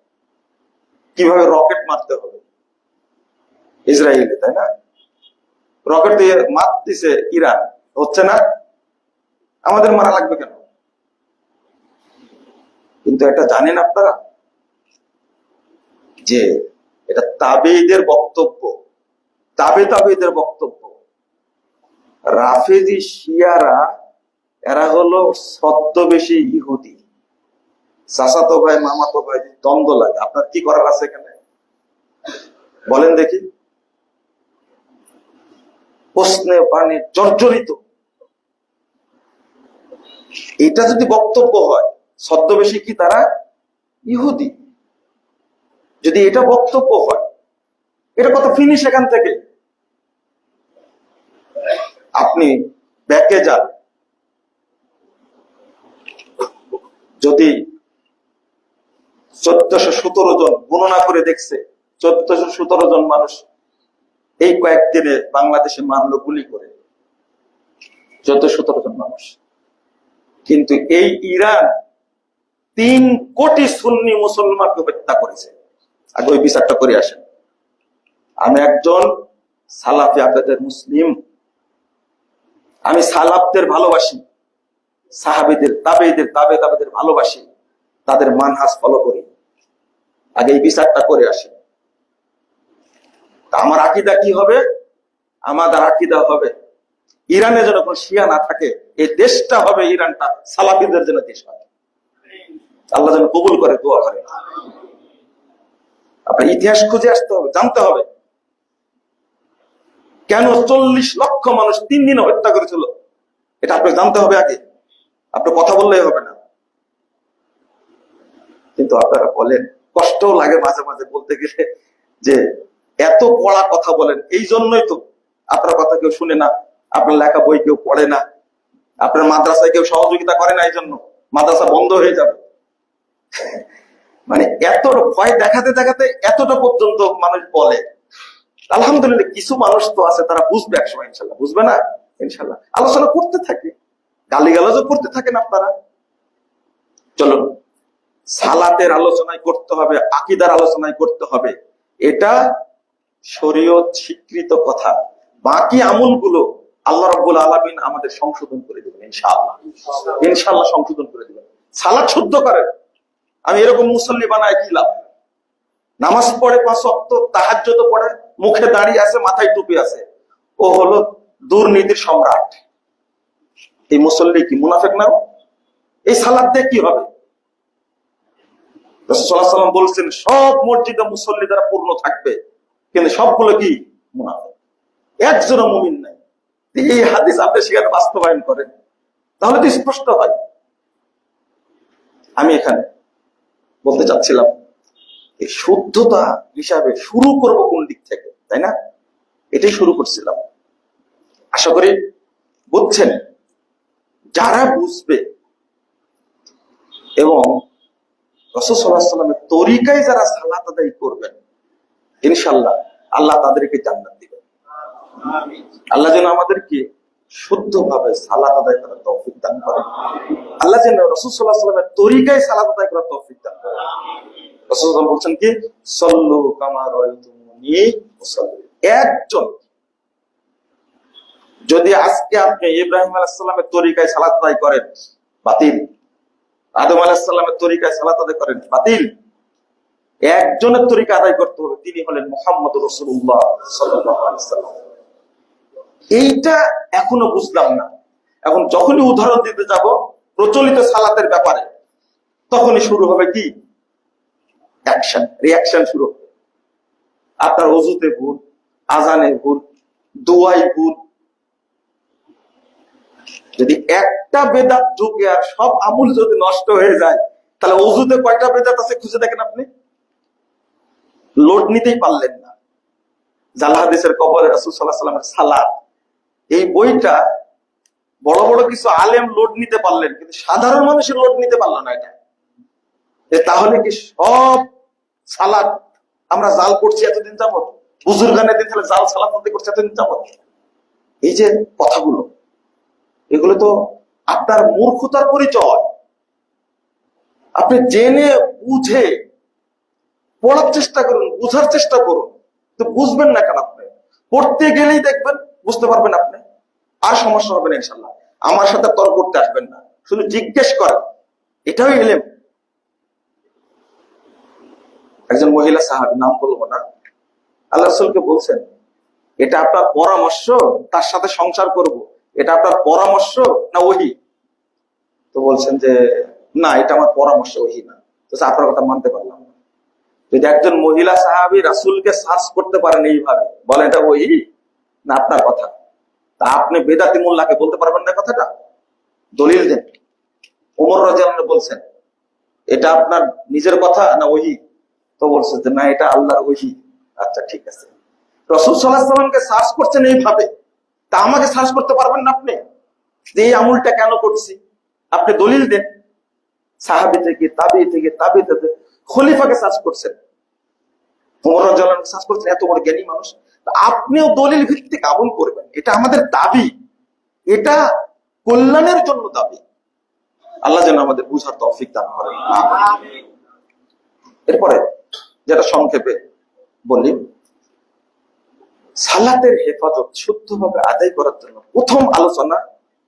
Speaker 1: কিভাবে রকেট মারতে হবে ইসরায়েলে, তাই না? রকেট দিয়ে মারতেছে ইরান, হচ্ছে না, আমাদের মারা লাগবে কেন? কিন্তু এটা জানেন আপনারা যে এটা তাবেঈদের বক্তব্য, তাবেঈদের বক্তব্য। রাফেজি শিয়ারা এরা হলো ছদ্মবেশী ইহুদি, চাচাতো ভাই মামাতো ভাই দ্বন্দ্ব লাগে। আপনার কি করার আছে এখানে বলেন দেখি? প্রশ্নে বাণে জর্জরিত। এটা যদি বক্তব্য হয়, ছদ্মবেশী কি তারা ইহুদি, যদি এটা বক্তব্য হয়, এটা কত ফিনিশ এখান থেকে। আপনি ব্যাকে যান, যদি 1417 জন গণনা করে দেখছে, 1417 জন মানুষ এই কয়েকদিনে বাংলাদেশে মারলো গুলি করে, 1417 জন মানুষ। কিন্তু এই ইরান 3 কোটি সুন্নি মুসলমানকে হত্যা করেছে। আগে ওই বিচারটা করে আসেন। আমি একজন সালাফি, আপনাদের মুসলিম, আমি সালাফদের ভালোবাসি, সাহাবীদের, তাবেঈদের, তাবেঈদের ভালোবাসি, তাদের মানহাজ ফলো করি। আগে এই বিচারটা করে আসেন। আমার আকীদা কি হবে? আমাদের আকীদা হবে ইরানে যেন কোনো শিয়া না থাকে, এই দেশটা হবে, ইরানটা সালাফিদের জন্য দেশ হবে। আল্লাহ যেন কবুল করে, দোয়া করে। আপনার ইতিহাস খুঁজে আসতে হবে, জানতে হবে কেন 40 লক্ষ মানুষ 3 দিনে হত্যা করেছিল, এটা আপনাকে জানতে হবে আগে। আপনার কথা বললেই হবে না। কিন্তু আপনারা বলেন, কষ্টও লাগে মাঝে মাঝে বলতে গেলে, যে এত কড়া কথা বলেন, এই জন্যই তো আপনার কথা কেউ শুনে না, আপনার লেখা বই কেউ পড়ে না, আপনার মাদ্রাসায় কেউ সহযোগিতা করে না, এই জন্য মাদ্রাসা বন্ধ হয়ে যাবে। মানে এত ভয় দেখাতে দেখাতে এতটা পর্যন্ত মানুষ বলে। আলহামদুলিল্লাহ কিছু মানুষ তো আছে, তারা বুঝবে একসময়, ইনশাল্লাহ। বুঝবে না? ইনশাল্লাহ আলোচনা করতে থাকে, গালিগালাজও করতে থাকেন আপনারা। চলুন, সালাতের আলোচনায় করতে হবে, আকীদার আলোচনায় করতে হবে, এটা শরীয়ত স্বীকৃত কথা। বাকি আমলগুলো আল্লাহ রাব্বুল আলামিন আমাদের সংশোধন করে দেবেন ইনশাআল্লাহ। ইনশাআল্লাহ সংশোধন করে দেবেন। সালাত শুদ্ধ করেন। আমি এরকম মুসল্লি বানায় কি লাভ? নামাজ পড়ে 5 ওয়াক্ত, তাহাজ্জুদ পড়ে, মুখে দাড়ি আছে, মাথায় টুপি আছে, ও হলো দুর্নীতির সম্রাট। এই মুসল্লি কি মুনাফিক না? এই সালাত দিয়ে কি হবে? রাসূল সাল্লাল্লাহু আলাইহি ওয়াসাল্লাম বলেছেন, সব মসজিদে মুসল্লি দ্বারা পূর্ণ থাকবে, কিন্তু সবগুলো কি মুনাফিক, একজনও মুমিন নাই। এই হাদিস আপনি সেখানে বাস্তবায়ন করেন, তাহলে তো স্পষ্ট হয়। আমি এখানে বলতে চাচ্ছিলাম, এই শুদ্ধতা হিসাবে শুরু করব কোন দিক থেকে, তাই না? এটাই শুরু করছিলাম। আশা করি বুঝছেন। যারা বুঝবে এবং রাসূল সাল্লাল্লাহু আলাইহি ওয়াসাল্লামের তরিকায় যারা সালাত আদায় করবেন, ইনশাআল্লাহ আল্লাহ তাদেরকে জান্নাত দিবেন। আল্লাহ যেন আমাদেরকে শুদ্ধভাবে সালাত আদায় করার তৌফিক দান করেন। আল্লাহ যেন রাসূল সাল্লাল্লাহু আলাইহি ওয়াসাল্লামের তরিকায় সালাত আদায় করার তৌফিক দান করেন। রাসূল সাল্লাল্লাহু আলাইহি ওয়াসাল্লাম বলছেন কি, সল্লু কামা রাআইতুমুনি উসাল্লি। একজন যদি আজকে আপনি ইব্রাহিম আলাইহিস সালামের তরিকায় সালাত আদায় করেন, বাতিল। আদম আলাইহিস সালামের তরিকায় সালাত আদায় করেন, বাতিল। একজনের তরিকা আদায় করতে হবে, তিনি হলেন মুহাম্মদ রাসূলুল্লাহ সাল্লাল্লাহু আলাইহি ওয়াসাল্লাম। এইটা এখনো বুঝলাম না। এখন যখনই উদাহরণ দিতে যাব প্রচলিত সালাতের ব্যাপারে, তখনই শুরু হবে কি, অ্যাকশন, রিঅ্যাকশন শুরু হবে। আপনার ওযুতে ভুল, আজানে ভুল, দোয়ায় ভুল। যদি একটা বেদাত ঢুকে আর সব আমল যদি নষ্ট হয়ে যায়, তাহলে ওযুতে কয়টা বেদাত আছে খুঁজে দেখেন আপনি, লোড নিতেই পারলেন না। জাল হাদিসের কবরে রাসূল সাল্লাল্লাহু আলাইহি ওয়াসাল্লামের সালাত, এই বইটা বড় বড় কিছু আলেম লোড নিতে পারলেন, কিন্তু সাধারণ মানুষের লোড নিতে পারলো না এটা। তাহলে কি সব সালাত আমরা জাল করছি এতদিন যাবত? বুজুর্গানের দিন তাহলে জাল সালাত করছি এতদিন যাবত? এই যে কথাগুলো, এগুলো তো আপনার মূর্খতার পরিচয়। আপনি জেনে বুঝে পড়ার চেষ্টা করুন, বুঝার চেষ্টা করুন। তো বুঝবেন না কেন? আপনি পড়তে গেলেই দেখবেন, বুঝতে পারবেন আপনি, আর সমস্যা হবে না ইনশাল্লাহ। আমার সাথে তর্ক করতে আসবেন না, শুধু জিজ্ঞেস করেন, এটাও এলেম। একজন মহিলা সাহাবী, নাম বলবো না, আল্লাহ রাসূলকে বলছেন, এটা আপনার পরামর্শ, তার সাথে সংসার করব, এটা আপনার পরামর্শ না ওহী? তো বলছেন যে না, এটা আমার পরামর্শ, ওহী না। তো আপনার কথা মানতে পারলাম না। যদি একজন মহিলা সাহাবী রাসূলকে সার্চ করতে পারেন এইভাবে, বলেন এটা ওহী না আপনার কথা, তা আপনি বেদাতি মোল্লাকে বলতে পারবেন না কথাটা? দলিল দেন। ওমর রাদিয়াল্লাহু আনহু বলছেন, এটা আপনার নিজের কথা না ওহী? তো বলছে যে না, এটা আল্লাহর ওহী। আচ্ছা ঠিক আছে। রাসূল সাল্লাল্লাহু আলাইহি ওয়াসাল্লামকে সার্চ করছেন এইভাবে, তা আমাকে সার্চ করতে পারবেন না আপনি? যে এই আমলটা কেন করছি, আপনি দলিল দেন। সাহাবী থেকে, তাবী থেকে, তাবী থেকে খলিফাকে সার্চ করছেন, ওমর রাদিয়াল্লাহু আনহু সার্চ করছেন, এত বড় জ্ঞানী মানুষ। আপনিও দলিল ভিত্তিক আমল করবেন, এটা আমাদের দাবি, এটা কল্যাণের জন্য দাবি। আল্লাহ যেন আমাদের বুঝার তৌফিক দান করেন। এরপরে যেটা সংক্ষেপে বলি, সালাতের হেফাজত শুদ্ধভাবে আদায় করার জন্য প্রথম আলোচনা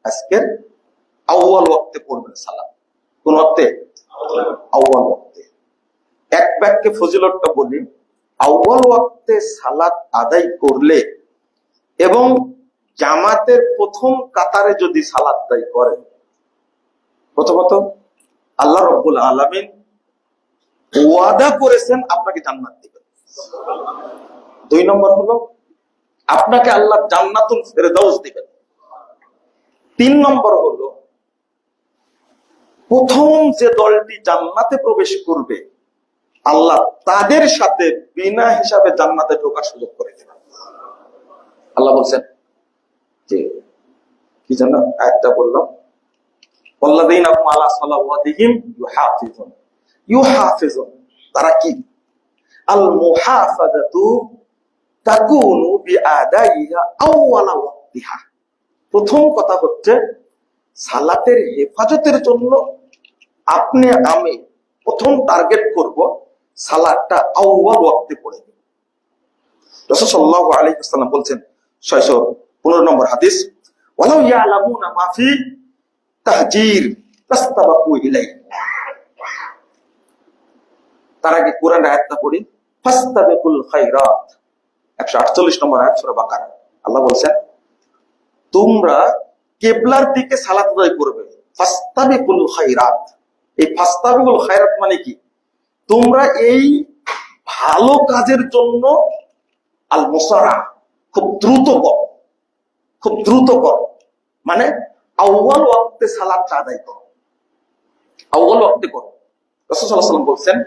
Speaker 1: আজকের আউয়াল ওয়াক্তে পড়বেন সালাত। কোন ওয়াক্তে? আউয়াল ওয়াক্তে। এক বাক্যে ফজিলতটা বলি, আউয়াল ওয়াক্তে সালাত আদায় করলে এবং জামাতের প্রথম কাতারে যদি সালাত আদায় করেন, প্রথমত আল্লাহ রাব্বুল আলামিন ওয়াদা করেছেন আপনাকে জান্নাত দিবেন। 2 নম্বর হলো আপনাকে আল্লাহ জান্নাতুল ফেরদাউস দিবেন। 3 নম্বর হলো প্রথম যে দলটি জান্নাতে প্রবেশ করবে, আল্লাহ তাদের সাথে বিনা হিসাবে জান্নাতে ঢোকার সুযোগ করে দেবেন। আল্লাহ বলছেন যে কি যেন আয়াতটা বললাম, ওয়াল্লাযীনা হুম আলা সালাওয়াতিহিম ইউহাফিজুন। ইউহাফিজুন তারা কি? আল মুহাফাজাতু তাকুনু বিআদাইহা আউওয়ালা ওয়াক্তিহা। প্রথম কথা হচ্ছে সালাতের হেফাজতের জন্য আপনি আমি প্রথম টার্গেট করব সালাতটা আউয়াল ওয়াক্তে পড়ে। রাসূল সাল্লাল্লাহু আলাইহি ওয়াসাল্লাম বলছেন, 615 নম্বর হাদিস, ওয়ালাউ ইয়ালামুনা মা ফি তাহজির তাস্তাবাকু ইলাই। তার আগে কোরআনের আয়াতটা পড়ি, ফাস্তাবিকুল খায়রাত, 148 নম্বর আয়াত সূরা বাকারা। আল্লাহ বলছেন তোমরা কিবলার দিকে সালাত আদায় করবে, ফাস্তাবিকুল খায়রাত। এই ফাস্তাবিকুল খায়রাত মানে কি? তোমরা এই ভালো কাজের জন্য আল মুসারা, খুব দ্রুত করো, খুব দ্রুত করো, মানে আউয়াল ওয়াক্তে সালাতটা আদায় করো, আউয়াল ওয়াক্তে করো। রাসূল সাল্লাল্লাহু আলাইহি ওয়াসাল্লাম বলছেন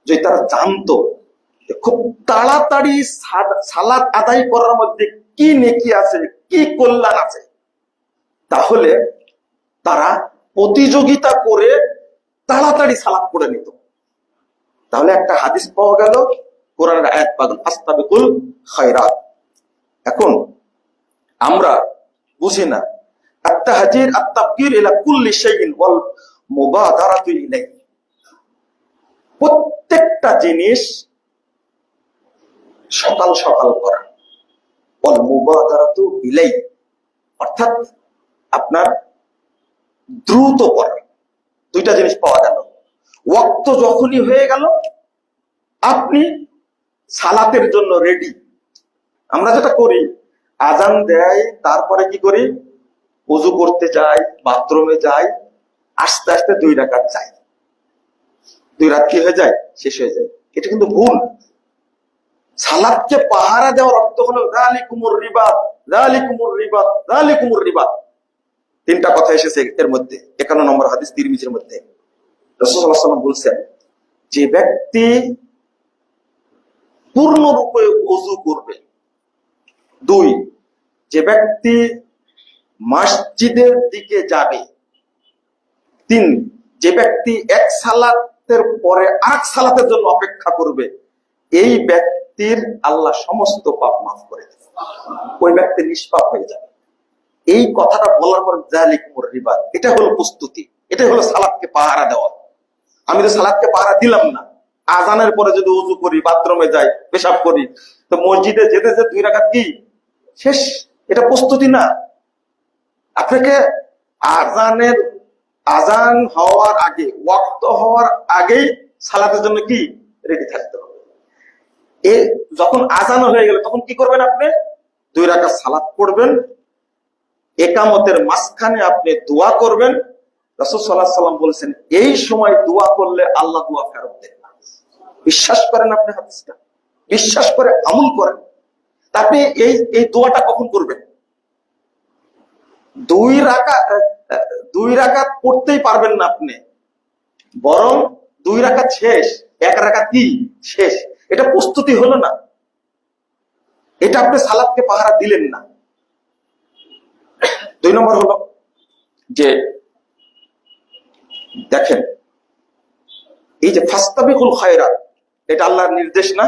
Speaker 1: যে তারা জানতো খুব তাড়াতাড়ি সালাত আদায় করার মধ্যে কি নেকি আছে, কি কল্যাণ আছে, তাহলে তারা প্রতিযোগিতা করে তাড়াতাড়ি সালাত পড়ে নিত। তাহলে একটা হাদিস পাওয়া গেল, কোরআনের আয়াত পাওয়া গেল, ফাস্তাবিকুল খায়রাত। এখন আমরা বুঝি না আত-তাহজির আত-তাবকির ইলা কুল্লি শাইইন ওয়াল মুবাদারাতু ইলাইহি। প্রত্যেকটা জিনিস সকাল সকাল করা, ওয়াল মুবাদারাতু ইলাইহি অর্থাৎ আপনার দ্রুত করা। দুইটা জিনিস পাওয়া গেল। ওয়াক্ত যখনই হয়ে গেল আপনি সালাতের জন্য রেডি। আমরা যেটা করি, আজান দেয়, তারপরে কি করি, ওযু করতে যাই, বাথরুমে যাই, আস্তে আস্তে 2 রাকাত যাই, 2 রাত কি হয়ে যায়, শেষ হয়ে যায়। এটা কিন্তু ভুল। সালাতকে পাহারা দেওয়ার অর্থ হলো যালিকুমুর রিবাত, যালিকুমুর রিবাত, যালিকুমুর রিবাত। 3টা কথা এসেছে এর মধ্যে। 51 নম্বর হাদিস তিরমিজির মধ্যে রাসূল সাল্লাল্লাহু আলাইহি ওয়াসাল্লাম বলছেন, যে ব্যক্তি পূর্ণরূপে ওযু করবে, 2, যে ব্যক্তি মসজিদের দিকে যাবে, 3, যে ব্যক্তি এক সালাতের পরে আরেক সালাতের জন্য অপেক্ষা করবে, এই ব্যক্তির আল্লাহ সমস্ত পাপ মাফ করে দেবে, ওই ব্যক্তি নিষ্পাপ হয়ে যাবে। এই কথাটা বলার পর যালিকুমুর রিবাত, এটা হলো প্রস্তুতি, এটা হলো সালাতকে পাহারা দেওয়া। আমি তো সালাতকে পাহারা দিলাম না, আজানের পরে যদি ওযু করি, বাথরুমে যাই, পেশাব করি, তো মসজিদে যেতে যেতে 2 রাকাত কি শেষ, এটা প্রস্তুতি না। আপনাকে আজান হওয়ার আগে, ওয়াক্ত হওয়ার আগেই সালাতের জন্য কি রেডি থাকতে হবে। যখন আজান হয়ে গেল তখন কি করবেন, আপনি 2 রাকাত সালাত পড়বেন, একামতের মাঝখানে আপনি দোয়া করবেন। রাসূল সাল্লাল্লাহু আলাইহি ওয়াসাল্লাম বলেছেন, এই সময় দোয়া করলে আল্লাহ দোয়া ফেরত দেন না। বিশ্বাস করেন আপনি হাদিসটা, বিশ্বাস করে আমল করেন। আপনি এই দোয়াটা কখন করবেন? 2 রাকাত পড়তেই পারবেন না আপনি, বরং 2 রাকাত শেষ, 1 রাকাত কি শেষ, এটা প্রস্তুতি হলো না, এটা আপনি সালাতকে পাহারা দিলেন না। 2 নম্বর হলো যে দেখেন, এই যে ফাস্তাবিকুল খায়রাত, এটা আল্লাহর নির্দেশ না?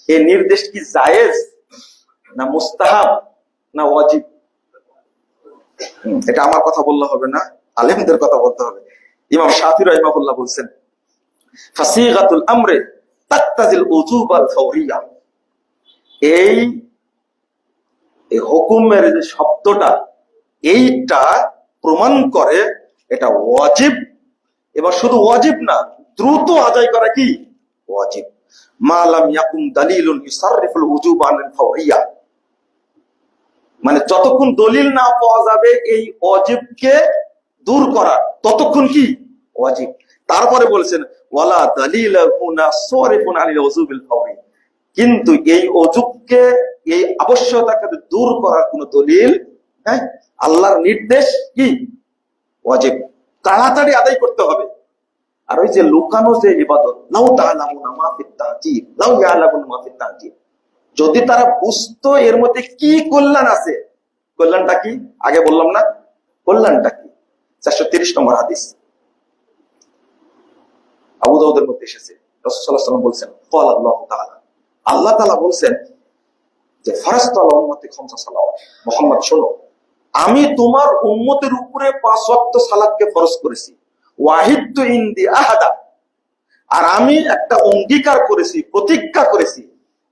Speaker 1: এই নির্দেশ কি জায়েজ না মুস্তাহাব না ওয়াজিব? এটা আমার কথা বললে হবে না, আলেমদের কথা বলতে হবে। ইমাম শাফিঈ রাহিমাহুল্লাহ বলছেন, ফাসিগাতুল আমরে তাকতাজিল উজুব আল ফাওরিয়া। এই হুকুমের যে শব্দটা, এইটা প্রমাণ করে এটা ওয়াজিব, এবং শুধু ওয়াজিব না, দ্রুত আদায় করা কি ওয়াজিব। মা লাম ইয়াকুম দালিলুন ইউসাররিফুল উজুব আনিল ফাওরিয়া, মানে যতক্ষণ দলিল না পাওয়া যাবে এই ওয়াজিবকে দূর করা, ততক্ষণ কি ওয়াজিব। তারপরে বলেছেন ওয়ালা দালিলা হুনা সারিফুন আনিল উজুবিল ফাওরি, কিন্তু এই ওযুবকে, এই আবশ্যকতাকে দূর করার কোন দলিল নাই। আল্লাহর নির্দেশ কি ওয়াজিব, তাড়াতাড়ি আদায় করতে হবে। আর ওই যে লুকানো যে ইবাদত, লাউ তাআলামুনা মা ফিত তাহজির, লাউ ইয়ালামুনা মা ফিত তাহজির, যদি তারা বুঝতো এর মধ্যে কি কল্যাণ আছে। কল্যাণটা কি আগে বললাম না, কল্যাণটা কি? 430 নম্বর হাদিস আবু দাউদের মধ্যে এসেছে, রাসূল সাল্লাল্লাহু আলাইহি ওয়াসাল্লাম বলেছেন, ক্বাল আল্লাহু তাআলা, আল্লাহ তাআলা বলেছেন যে ফারাজতু আলা উম্মতি খামসা সালাওয়াত, মুহাম্মদ শোনো, আমি তোমার উম্মতের উপরে 5 ওয়াক্ত সালাতকে ফরজ করেছি। ওয়াহিদতু ইনদি আহাদা, আর আমি একটা অঙ্গীকার করেছি, প্রতিজ্ঞা করেছি,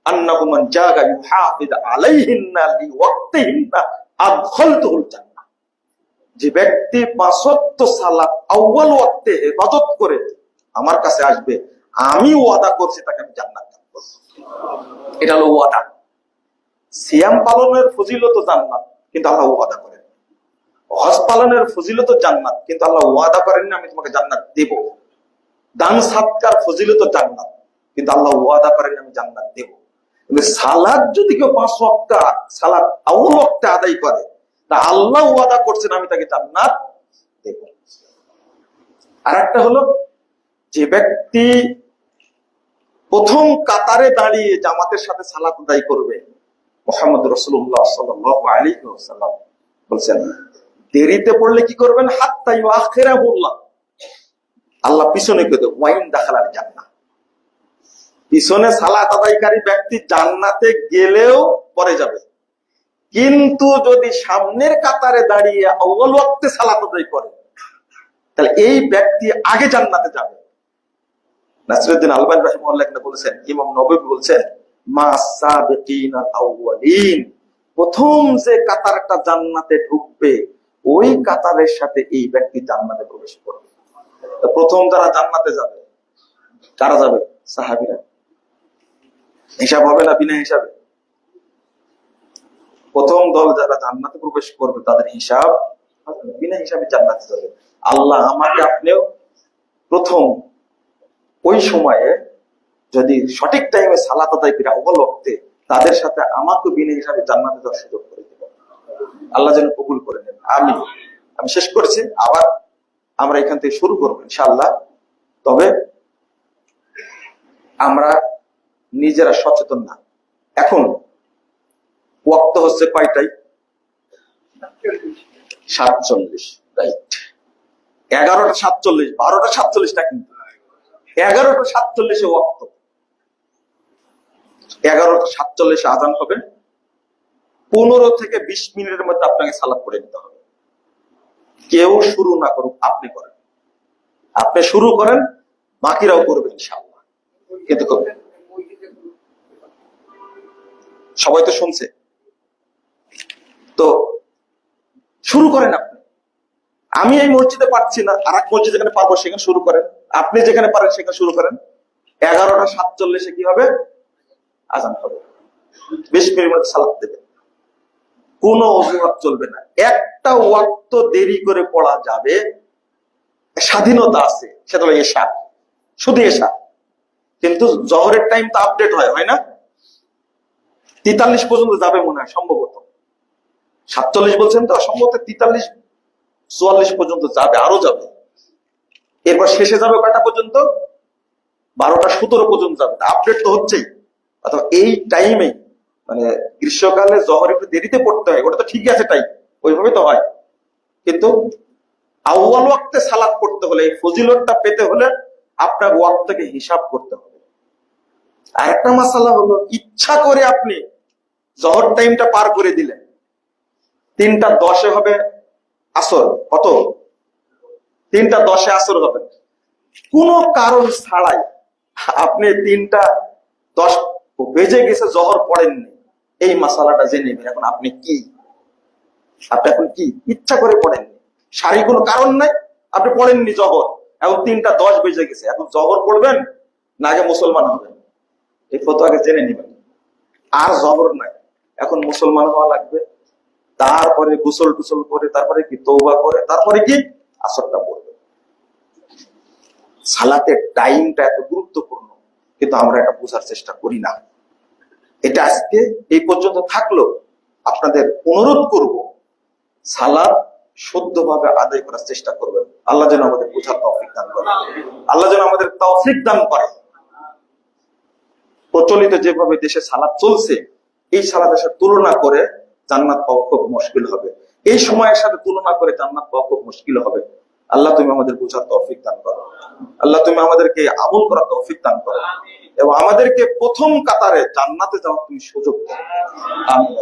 Speaker 1: আন্নাহু মান জাগা ইউহাফিজ আলাইহিন্না লিওয়াক্তিহিন্না আদখালতুহুল জান্নাহ, যে ব্যক্তি 5 ওয়াক্ত সালাত আউয়াল ওয়াক্তে ইবাদত করে আমার কাছে আসবে, আমি ওয়াদা করছি তাকে আমি জান্নাত দান করব। এটা হলো ওয়াদা। সিয়াম পালনের ফজিলত জান্নাত, কিন্তু আল্লাহ ওয়াদা করেন। হজ পালনের ফজিলত জান্নাত, কিন্তু আল্লাহ ওয়াদা করেন না আমি তোমাকে জান্নাত দেব। দান সাদকার ফজিলত জান্নাত, কিন্তু আল্লাহ ওয়াদা করেন আমি জান্নাত দেব। কিন্তু সালাত যদি কেউ 5 ওয়াক্ত সালাত আউয়াল ওয়াক্তে আদায় করে, তা আল্লাহ ওয়াদা করছেন আমি তাকে জান্নাত দেব। আর একটা হলো যে ব্যক্তি প্রথম কাতারে দাঁড়িয়ে জামাতের সাথে সালাত আদায় করবে, মুহাম্মদ রাসূলুল্লাহ সাল্লাল্লাহু আলাইহি ওয়াসাল্লাম বলছেন, দেরিতে পড়লে কি করবেন, হাত্তা ইউআখিরাহুল্লাহ, আল্লাহ পিছনে কে দেব, ওয়াইন দাখালাল জান্নাহ, পিছনে সালাত আদায়কারী ব্যক্তি জান্নাতে গেলেও পরে যাবে, কিন্তু যদি সামনের কাতারে দাঁড়িয়ে আউয়াল ওয়াক্তে সালাত আদায় করে তাহলে এই ব্যক্তি আগে জান্নাতে যাবে। নাসিরউদ্দিন আলবানী রাহিমাহুল্লাহ এখানে বলেছেন, ইমাম নববী বলছেন, মা সাবিকিনাল আউয়ালিন, প্রথম যে কাতারটা জান্নাতে ঢুকবে ওই কাতারের সাথে এই ব্যক্তি জান্নাতে প্রবেশ করবে। প্রথম যারা জান্নাতে যাবে কারা যাবে? সাহাবীরা। হিসাব হবে না বিনা হিসাবে? প্রথম দল যারা জান্নাতে প্রবেশ করবে তাদের হিসাব বিনা হিসাবে জান্নাতে যাবে। আল্লাহ আমাকে আপনিও প্রথম ওই সময়ে যদি সঠিক টাইমে সালাত আদায় করে আউয়াল ওয়াক্তে তাদের সাথে আমাকে বিনা হিসাবে জান্নাতে যাওয়ার সুযোগ করে দেবেন। আল্লাহ যেন কবুল করে নেন। আমি শেষ করেছি, আবার আমরা এখান থেকে শুরু করবো ইনশাআল্লাহ। তবে আমরা নিজেরা সচেতন না। এখন ওয়াক্ত হচ্ছে কয়টাই? 47, রাইট। 11টা 47, 12টা 47 না, কিন্তু 11টা 47 ওয়াক্ত। 11টা 47 আযান হবে। 15 থেকে 20 মিনিটের মধ্যে আপনাকে সালাত পড়ে নিতে হবে। কেউ শুরু না করুক, আপনি করেন। আপনি শুরু করেন, বাকিরাও করবে ইনশাআল্লাহ। কিন্তু সবাই তো শুনছে, তো শুরু করেন আপনি। আমি এই মসজিদে পারছি না, আর এক মসজিদ যেখানে পারবো সেখানে শুরু করেন। আপনি যেখানে পারেন সেখানে শুরু করেন। 11টা 47 কি হবে? আযান হবে। 20 মিনিট মধ্যে সালাত দেবেন। কোনো অজুহাত চলবে না। একটা ওয়াক্ত দেরি করে পড়া যাবে, স্বাধীনতা আছে, সেটা হলো এশা, শুধু এশা। কিন্তু জহরের টাইম তো আপডেট হয় না? 43 পর্যন্ত যাবে মনে হয়, সম্ভবত 47 বলছেন তো, সম্ভবত 43 44 পর্যন্ত যাবে, আরো যাবে। এরপর শেষে যাবে কয়টা পর্যন্ত? 12টা 17 পর্যন্ত যাবে। আপডেট তো হচ্ছেই। অথবা এই টাইমে, মানে গ্রীষ্মকালে জহর একটু দেরিতে পড়তে হয়, ওটা তো ঠিকই আছে টাইম, ওইভাবে তো হয়। কিন্তু আউয়াল ওয়াক্তে সালাত পড়তে হলে, এই ফজিলতটা পেতে হলে আপনার ওয়াক্তকে হিসাব করতে হবে। আর একটা মাসালা হলো, ইচ্ছা করে আপনি জহর টাইমটা পার করে দিলেন, 3টা 10 হবে আসর। কত? 3টা 10 আসর হবে। কোনো কারণ ছাড়াই আপনি 3টা 10 বেজে গেছে, জহর পড়েননি, এই মাসালাটা জেনে নেবেন। এখন আপনি এখন কি ইচ্ছা করে পড়েননি, সারি কোনো কারণ নাই, আপনি পড়েননি জহর, এখন 3টা 10 বেজে গেছে, এখন জহর পড়বেন না আগে মুসলমান হবেন? এই ফতোয়াকে জেনে নেবেন। আর জহর নাই, এখন মুসলমান হওয়া লাগবে, তারপরে গোসল টুসল করে, তারপরে কি তওবা করে, তারপরে কি আসরটা পড়বে। সালাতের টাইমটা এত গুরুত্বপূর্ণ, কিন্তু আমরা এটা বোঝার চেষ্টা করি না। এটা আজকে এই পর্যন্ত থাকলো। আপনাদের অনুরোধ করব, সালাত শুদ্ধভাবে আদায় করার চেষ্টা করবেন। আল্লাহ যেন আমাদের বোঝার তৌফিক দান করেন। আল্লাহ যেন আমাদের তৌফিক দান করেন। প্রচলিত যেভাবে দেশে সালাত চলছে, এই সালাতের সাথে তুলনা করে জান্নাত পাওয়া খুব মুশকিল হবে। এই সময়ের সাথে তুলনা করে জান্নাত পাওয়া খুব মুশকিল হবে। আল্লাহ তুমি আমাদের বোঝার তৌফিক দান করো। আল্লাহ তুমি আমাদেরকে আমল করার তৌফিক দান করো, এবং আমাদেরকে প্রথম কাতারে জান্নাতে যাওয়ার তুমি সুযোগ দাও। আমিন।